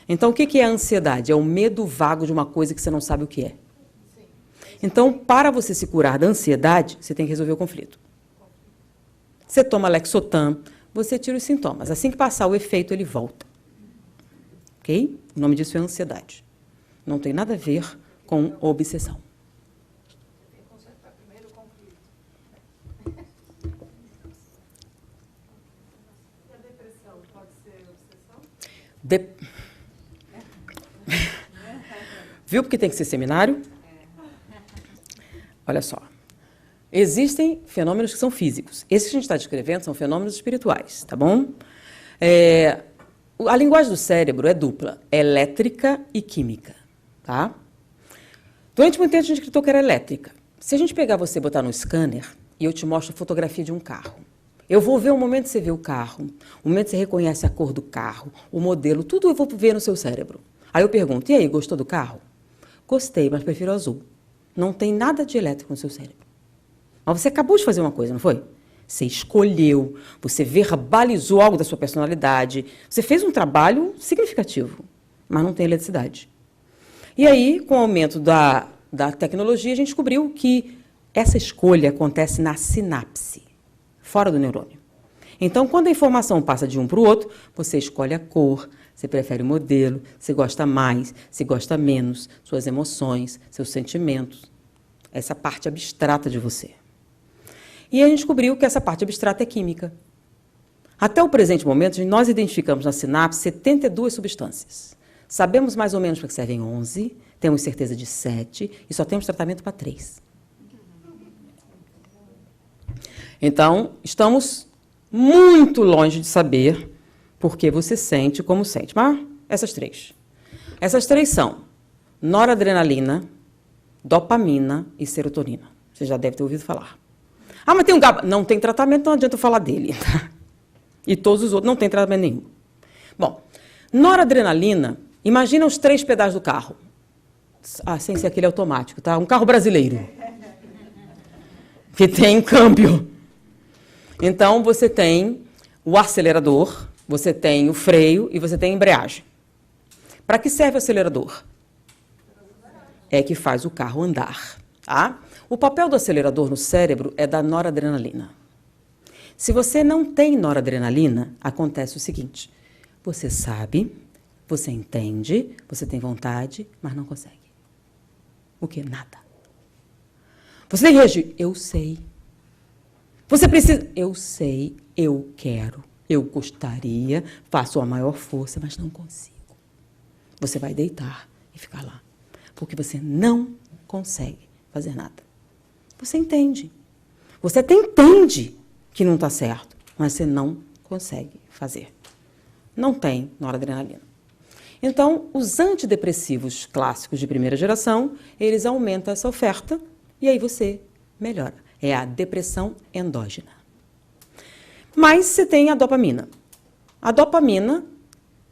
Speaker 1: Então, o que é a ansiedade? É o medo vago de uma coisa que você não sabe o que é. Então, para você se curar da ansiedade, você tem que resolver o conflito. Você toma Lexotan, você tira os sintomas. Assim que passar o efeito, ele volta. Ok? O nome disso é ansiedade. Não tem nada a ver com obsessão.
Speaker 2: Tem que consertar primeiro o conflito. E a depressão pode ser obsessão?
Speaker 1: Viu porque tem que ser seminário? Olha só. Existem fenômenos que são físicos. Esses que a gente está descrevendo são fenômenos espirituais, tá bom? A linguagem do cérebro é dupla, elétrica e química, tá? Durante muito tempo a gente acreditou que era elétrica. Se a gente pegar você e botar no scanner e eu te mostro a fotografia de um carro, eu vou ver o momento que você vê o carro, o momento que você reconhece a cor do carro, o modelo, tudo eu vou ver no seu cérebro. Aí eu pergunto, e aí, gostou do carro? Gostei, mas prefiro azul. Não tem nada de elétrico no seu cérebro. Mas você acabou de fazer uma coisa, não foi? Você escolheu, você verbalizou algo da sua personalidade, você fez um trabalho significativo, mas não tem eletricidade. E aí, com o aumento da tecnologia, a gente descobriu que essa escolha acontece na sinapse, fora do neurônio. Então, quando a informação passa de um para o outro, você escolhe a cor, você prefere o modelo, você gosta mais, você gosta menos, suas emoções, seus sentimentos, essa parte abstrata de você. E a gente descobriu que essa parte abstrata é química. Até o presente momento, nós identificamos na sinapse 72 substâncias. Sabemos mais ou menos para que servem 11, temos certeza de 7 e só temos tratamento para 3. Então, estamos muito longe de saber por que você sente como sente. Mas essas três. Essas três são noradrenalina, dopamina e serotonina. Você já deve ter ouvido falar. Ah, mas tem um GABA. Não tem tratamento, não adianta eu falar dele. E todos os outros não tem tratamento nenhum. Bom, noradrenalina, imagina os 3 pedais do carro. Sem ser aquele automático, tá? Um carro brasileiro. Que tem câmbio. Então, você tem o acelerador, você tem o freio e você tem a embreagem. Para que serve o acelerador? É que faz o carro andar, tá? O papel do acelerador no cérebro é da noradrenalina. Se você não tem noradrenalina, acontece o seguinte: você sabe, você entende, você tem vontade, mas não consegue. O quê? Nada. Você tem que reagir. Eu sei. Você precisa. Eu sei, eu quero, eu gostaria, faço a maior força, mas não consigo. Você vai deitar e ficar lá, porque você não consegue fazer nada. Você entende. Você até entende que não está certo, mas você não consegue fazer. Não tem noradrenalina. Então, os antidepressivos clássicos de primeira geração, eles aumentam essa oferta e aí você melhora. É a depressão endógena. Mas você tem a dopamina. A dopamina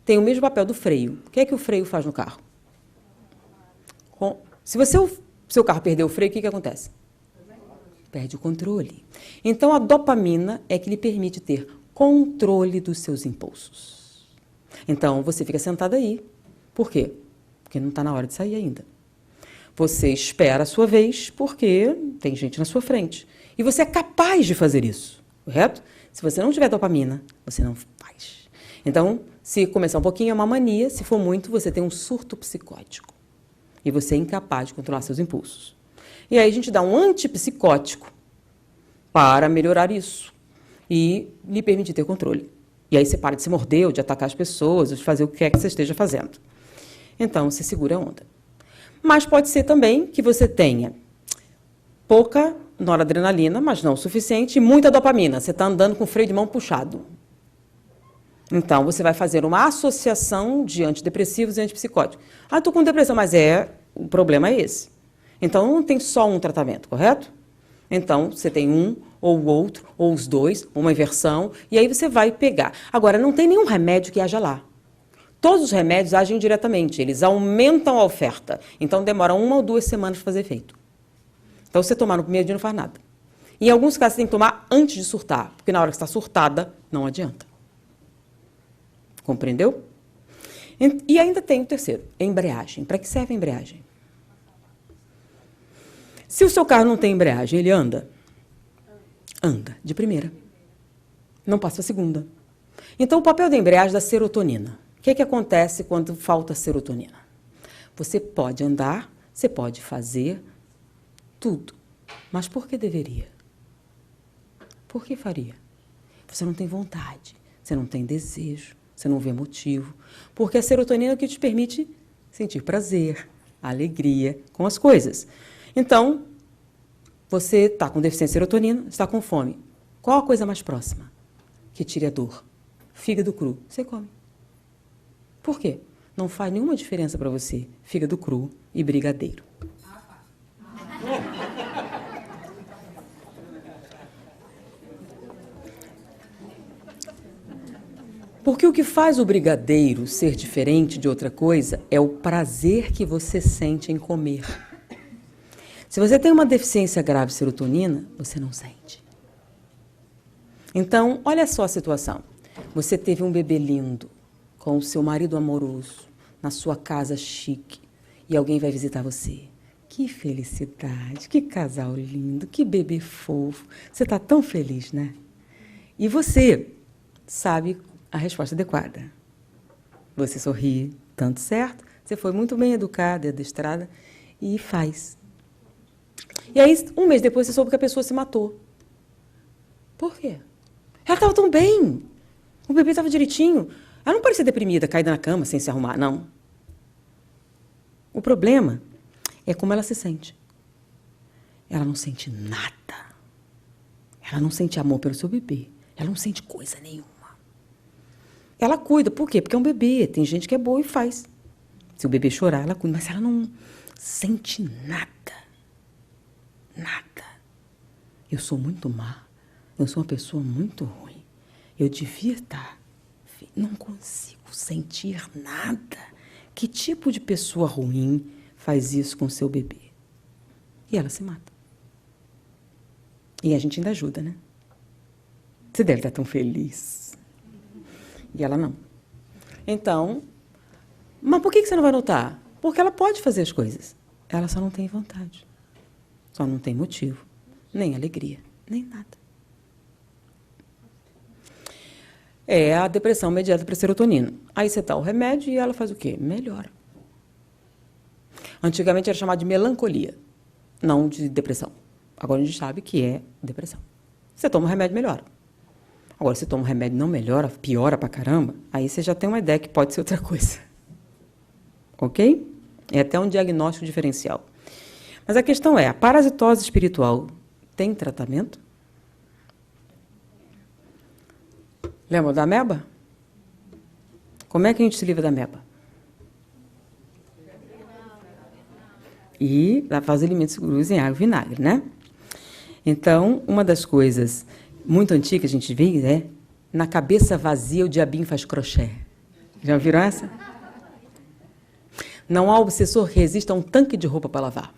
Speaker 1: tem o mesmo papel do freio. O que é que o freio faz no carro? Se o seu carro perder o freio, o que acontece? Perde o controle. Então, a dopamina é que lhe permite ter controle dos seus impulsos. Então, você fica sentado aí. Por quê? Porque não está na hora de sair ainda. Você espera a sua vez porque tem gente na sua frente. E você é capaz de fazer isso, correto? Se você não tiver dopamina, você não faz. Então, se começar um pouquinho, é uma mania. Se for muito, você tem um surto psicótico. E você é incapaz de controlar seus impulsos. E aí a gente dá um antipsicótico para melhorar isso e lhe permitir ter controle. E aí você para de se morder, ou de atacar as pessoas, ou de fazer o que é que você esteja fazendo. Então, você segura a onda. Mas pode ser também que você tenha pouca noradrenalina, mas não o suficiente, e muita dopamina. Você está andando com o freio de mão puxado. Então, você vai fazer uma associação de antidepressivos e antipsicóticos. Ah, estou com depressão, mas o problema é esse. Então, não tem só um tratamento, correto? Então, você tem um, ou o outro, ou os dois, uma inversão, e aí você vai pegar. Agora, não tem nenhum remédio que haja lá. Todos os remédios agem diretamente, eles aumentam a oferta. Então, demora 1 ou 2 semanas para fazer efeito. Então, você tomar no primeiro dia não faz nada. Em alguns casos, você tem que tomar antes de surtar, porque na hora que está surtada, não adianta. Compreendeu? E ainda tem o terceiro, embreagem. Para que serve a embreagem? Se o seu carro não tem embreagem, ele anda? Anda, de primeira. Não passa a segunda. Então, o papel da embreagem é da serotonina. O que acontece quando falta serotonina? Você pode andar, você pode fazer tudo. Mas por que deveria? Por que faria? Você não tem vontade, você não tem desejo, você não vê motivo. Porque a serotonina é o que te permite sentir prazer, alegria com as coisas. Então, Você está com deficiência de serotonina, está com fome. Qual a coisa mais próxima que tire a dor? Fígado cru. Você come. Por quê? Não faz nenhuma diferença para você fígado cru e brigadeiro. Porque o que faz o brigadeiro ser diferente de outra coisa é o prazer que você sente em comer. Se você tem uma deficiência grave de serotonina, você não sente. Então, olha só a situação. Você teve um bebê lindo, com o seu marido amoroso, na sua casa chique, e alguém vai visitar você. Que felicidade, que casal lindo, que bebê fofo. Você está tão feliz, né? E você sabe a resposta adequada. Você sorri, tanto certo, você foi muito bem educada e adestrada, e faz. E aí, um mês depois, você soube que a pessoa se matou. Por quê? Ela estava tão bem. O bebê estava direitinho. Ela não parecia deprimida, caída na cama, sem se arrumar, não. O problema é como ela se sente. Ela não sente nada. Ela não sente amor pelo seu bebê. Ela não sente coisa nenhuma. Ela cuida. Por quê? Porque é um bebê. Tem gente que é boa e faz. Se o bebê chorar, ela cuida. Mas ela não sente nada. Nada. Eu sou muito má. Eu sou uma pessoa muito ruim. Eu devia estar. Não consigo sentir nada. Que tipo de pessoa ruim faz isso com seu bebê? E ela se mata. E a gente ainda ajuda, né? Você deve estar tão feliz. E ela não. Então, mas por que você não vai notar? Porque ela pode fazer as coisas. Ela só não tem vontade. Só não tem motivo. Nem alegria. Nem nada. É a depressão mediada por serotonina. Aí você dá o remédio e ela faz o quê? Melhora. Antigamente era chamado de melancolia, não de depressão. Agora a gente sabe que é depressão. Você toma o remédio, melhora. Agora, se toma um remédio e não melhora, piora pra caramba, aí você já tem uma ideia que pode ser outra coisa. Ok? É até um diagnóstico diferencial. Mas a questão é, a parasitose espiritual tem tratamento? Lembra da ameba? Como é que a gente se livra da ameba? E faz alimentos seguros em água e vinagre, né? Então, uma das coisas muito antiga que a gente vê é na cabeça vazia o diabinho faz crochê. Já viram essa? Não há obsessor que resista a um tanque de roupa para lavar.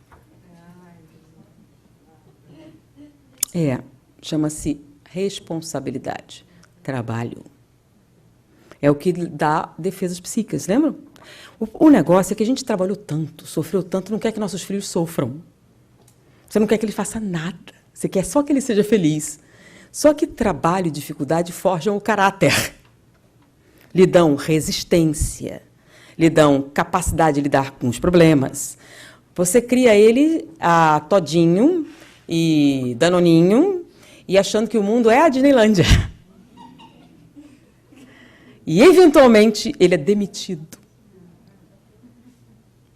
Speaker 1: Chama-se responsabilidade, trabalho. É o que dá defesas psíquicas, lembram? O negócio é que a gente trabalhou tanto, sofreu tanto, não quer que nossos filhos sofram. Você não quer que ele faça nada. Você quer só que ele seja feliz. Só que trabalho e dificuldade forjam o caráter. Lhe dão resistência, lhe dão capacidade de lidar com os problemas. Você cria ele todinho e danoninho e achando que o mundo é a Disneylândia. E, eventualmente, ele é demitido.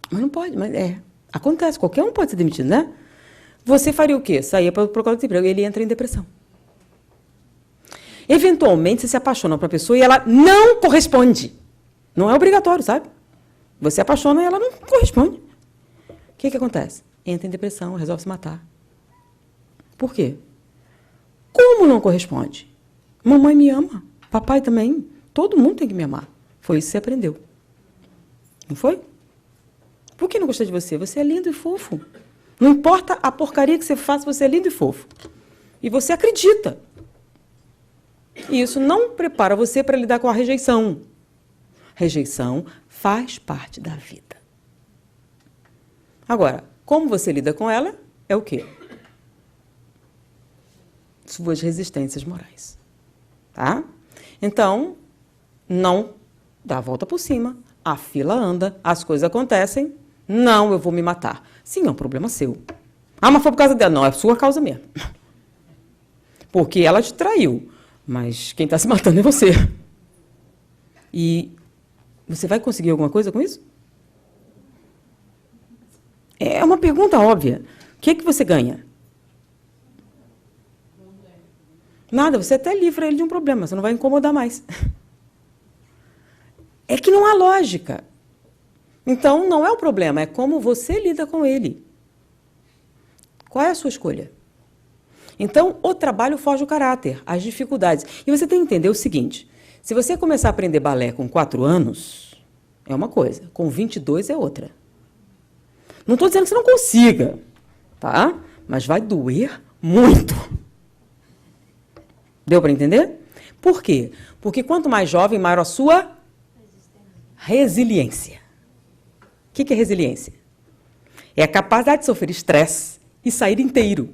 Speaker 1: Mas não pode, acontece, qualquer um pode ser demitido, né? Você faria o quê? Saía para procurar desemprego e ele entra em depressão. Eventualmente, você se apaixona por uma pessoa e ela não corresponde. Não é obrigatório, sabe? Você apaixona e ela não corresponde. O que acontece? Entra em depressão, resolve se matar. Por quê? Como não corresponde? Mamãe me ama, papai também. Todo mundo tem que me amar. Foi isso que você aprendeu. Não foi? Por que não gostei de você? Você é lindo e fofo. Não importa a porcaria que você faça, você é lindo e fofo. E você acredita. E isso não prepara você para lidar com a rejeição. Rejeição faz parte da vida. Agora, como você lida com ela, é o quê? Suas resistências morais. Tá? Então, não dá a volta por cima. A fila anda, as coisas acontecem. Não, eu vou me matar. Sim, é um problema seu. Ah, mas foi por causa dela. Não, é sua causa mesmo. Porque ela te traiu. Mas quem está se matando é você. E você vai conseguir alguma coisa com isso? É uma pergunta óbvia. O que é que você ganha? Nada, você até livra ele de um problema, você não vai incomodar mais. É que não há lógica. Então, não é o problema, é como você lida com ele. Qual é a sua escolha? Então, o trabalho forja o caráter, as dificuldades. E você tem que entender o seguinte, se você começar a aprender balé com 4 anos, é uma coisa, com 22 é outra. Não estou dizendo que você não consiga, tá? Mas vai doer muito. Deu para entender? Por quê? Porque quanto mais jovem, maior a sua resiliência. O que é resiliência? É a capacidade de sofrer estresse e sair inteiro.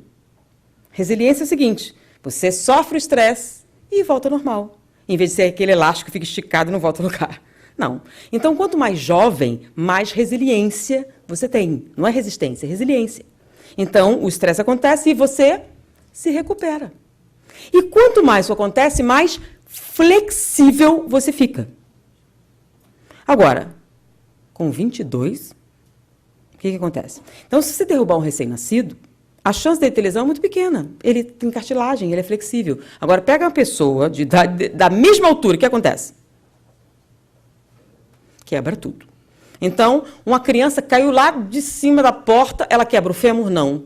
Speaker 1: Resiliência é o seguinte, você sofre o estresse e volta ao normal. Em vez de ser aquele elástico que fica esticado e não volta ao lugar. Não. Então, quanto mais jovem, mais resiliência você tem. Não é resistência, é resiliência. Então, o estresse acontece e você se recupera. E quanto mais isso acontece, mais flexível você fica. Agora, com 22, o que acontece? Então, se você derrubar um recém-nascido, a chance dele ter lesão é muito pequena. Ele tem cartilagem, ele é flexível. Agora, pega uma pessoa da mesma altura, o que acontece? Quebra tudo. Então, uma criança caiu lá de cima da porta, ela quebra o fêmur? Não.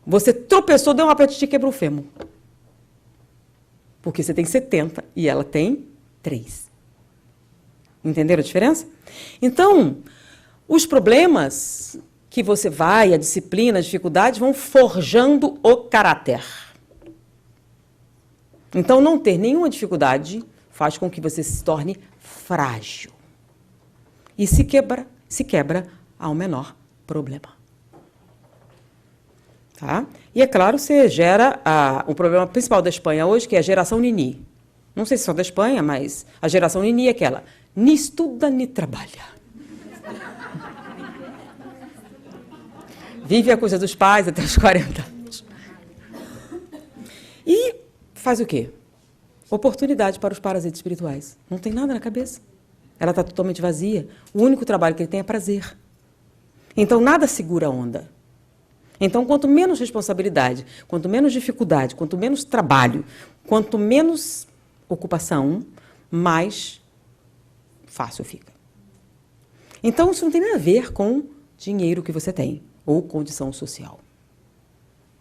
Speaker 1: Você tropeçou, deu uma petite e quebrou o fêmur. Porque você tem 70 e ela tem 3. Entenderam a diferença? Então, os problemas que você vai, a disciplina, as dificuldades, vão forjando o caráter. Então, não ter nenhuma dificuldade faz com que você se torne frágil. E se quebra ao menor problema. Tá? E, é claro, você gera o problema principal da Espanha hoje, que é a geração Nini. Não sei se só da Espanha, mas a geração Nini é aquela. Ni estuda, ni trabalha. Vive a coisa dos pais até os 40 anos. E faz o quê? Oportunidade para os parasitas espirituais. Não tem nada na cabeça. Ela está totalmente vazia. O único trabalho que ele tem é prazer. Então, nada segura a onda. Então, quanto menos responsabilidade, quanto menos dificuldade, quanto menos trabalho, quanto menos ocupação, mais fácil fica. Então, isso não tem nada a ver com dinheiro que você tem ou condição social.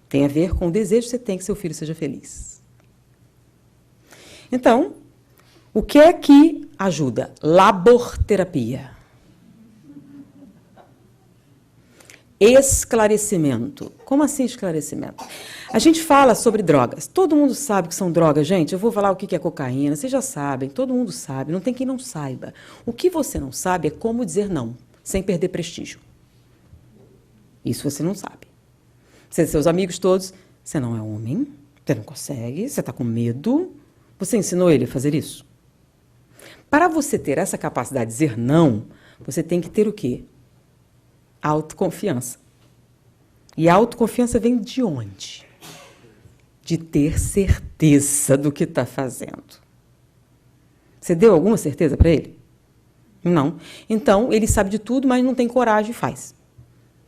Speaker 1: Tem a ver com o desejo que você tem que seu filho seja feliz. Então, o que é que ajuda? Laborterapia. Esclarecimento. Como assim esclarecimento? A gente fala sobre drogas. Todo mundo sabe que são drogas, gente. Eu vou falar o que é cocaína. Vocês já sabem, todo mundo sabe. Não tem quem não saiba. O que você não sabe é como dizer não, sem perder prestígio. Isso você não sabe. Seus amigos todos, você não é homem, você não consegue, você está com medo. Você ensinou ele a fazer isso? Para você ter essa capacidade de dizer não, você tem que ter o quê? Autoconfiança. E a autoconfiança vem de onde? De ter certeza do que está fazendo. Você deu alguma certeza para ele? Não. Então, ele sabe de tudo, mas não tem coragem e faz.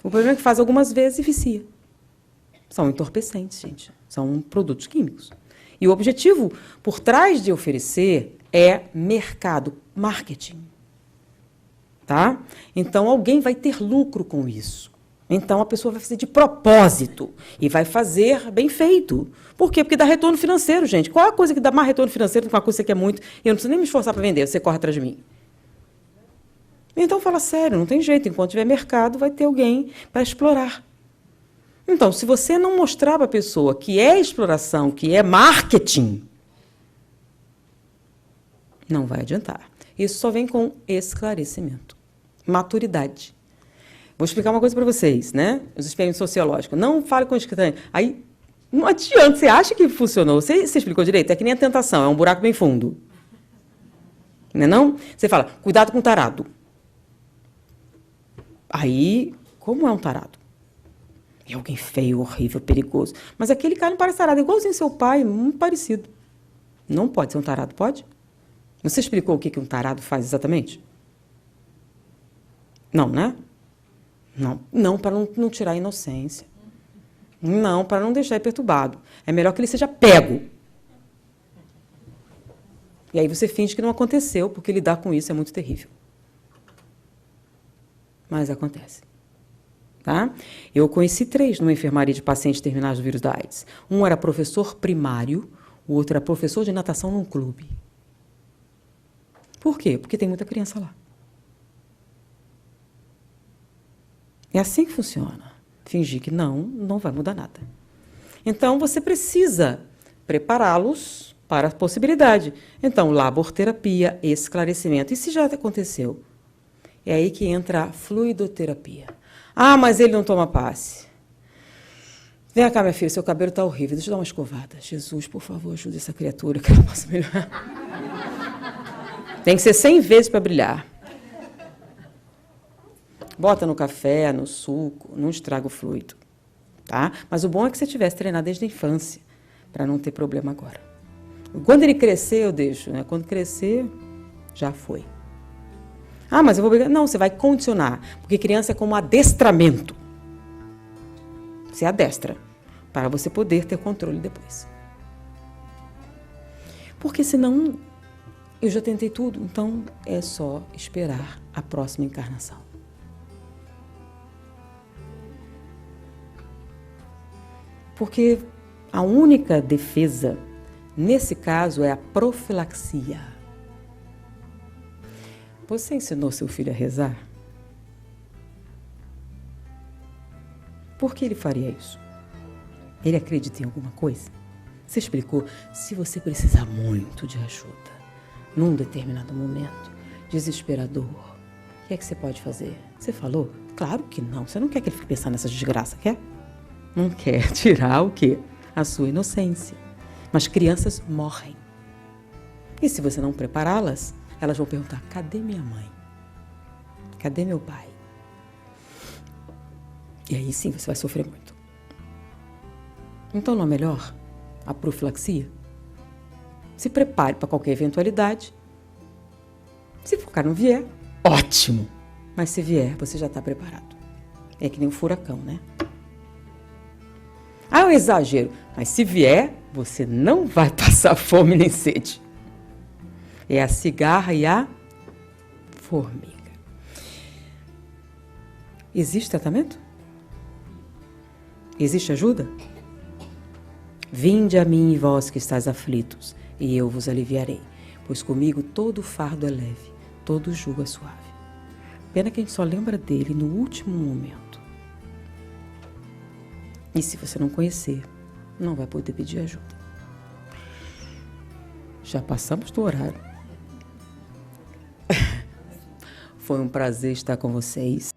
Speaker 1: O problema é que faz algumas vezes e vicia. São entorpecentes, gente. São produtos químicos. E o objetivo por trás de oferecer é mercado, marketing. Tá? Então, alguém vai ter lucro com isso. Então, a pessoa vai fazer de propósito e vai fazer bem feito. Por quê? Porque dá retorno financeiro, gente. Qual é a coisa que dá mais retorno financeiro do que uma coisa que você quer muito e eu não preciso nem me esforçar para vender, você corre atrás de mim? Então, fala sério, não tem jeito. Enquanto tiver mercado, vai ter alguém para explorar. Então, se você não mostrar para a pessoa que é exploração, que é marketing, não vai adiantar. Isso só vem com esclarecimento, maturidade. Vou explicar uma coisa para vocês, né? Os experimentos sociológicos. Não fale com escritante. Aí, não adianta. Você acha que funcionou? Você explicou direito? É que nem a tentação, é um buraco bem fundo. Não é não? Você fala, cuidado com o tarado. Aí, como é um tarado? É alguém feio, horrível, perigoso. Mas aquele cara não parece tarado, igualzinho seu pai, muito parecido. Não pode ser um tarado, pode? Você explicou o que um tarado faz exatamente? Não, né? Não, não, para não tirar a inocência. Não, para não deixar ele perturbado. É melhor que ele seja pego. E aí você finge que não aconteceu, porque lidar com isso é muito terrível. Mas acontece. Tá? Eu conheci 3 numa enfermaria de pacientes terminais do vírus da AIDS. Um era professor primário, o outro era professor de natação num clube. Por quê? Porque tem muita criança lá. É assim que funciona. Fingir que não vai mudar nada. Então, você precisa prepará-los para a possibilidade. Então, laborterapia, esclarecimento. E se já aconteceu? É aí que entra a fluidoterapia. Ah, mas ele não toma passe. Vem cá, minha filha, seu cabelo está horrível. Deixa eu dar uma escovada. Jesus, por favor, ajude essa criatura que ela possa melhorar. Tem que ser 100 vezes para brilhar. Bota no café, no suco, não estraga o fluido. Tá? Mas o bom é que você tivesse treinado desde a infância, para não ter problema agora. Quando ele crescer, eu deixo. Né? Quando crescer, já foi. Ah, mas eu vou brigar. Não, você vai condicionar. Porque criança é como adestramento. Você adestra, para você poder ter controle depois. Porque senão, eu já tentei tudo, então é só esperar a próxima encarnação. Porque a única defesa, nesse caso, é a profilaxia. Você ensinou seu filho a rezar? Por que ele faria isso? Ele acredita em alguma coisa? Você explicou, se você precisar muito de ajuda, num determinado momento, desesperador, o que é que você pode fazer? Você falou? Claro que não. Você não quer que ele fique pensando nessa desgraça, quer? Não quer tirar o quê? A sua inocência. Mas crianças morrem. E se você não prepará-las, elas vão perguntar, cadê minha mãe? Cadê meu pai? E aí sim você vai sofrer muito. Então não é melhor a profilaxia? Se prepare para qualquer eventualidade. Se o cara não vier, ótimo! Mas se vier, você já está preparado. É que nem um furacão, né? Ah, é um exagero. Mas se vier, você não vai passar fome nem sede. É a cigarra e a formiga. Existe tratamento? Existe ajuda? Vinde a mim, vós que estáis aflitos, e eu vos aliviarei. Pois comigo todo fardo é leve, todo jugo é suave. Pena que a gente só lembra dele no último momento. E se você não conhecer, não vai poder pedir ajuda. Já passamos do horário. Foi um prazer estar com vocês.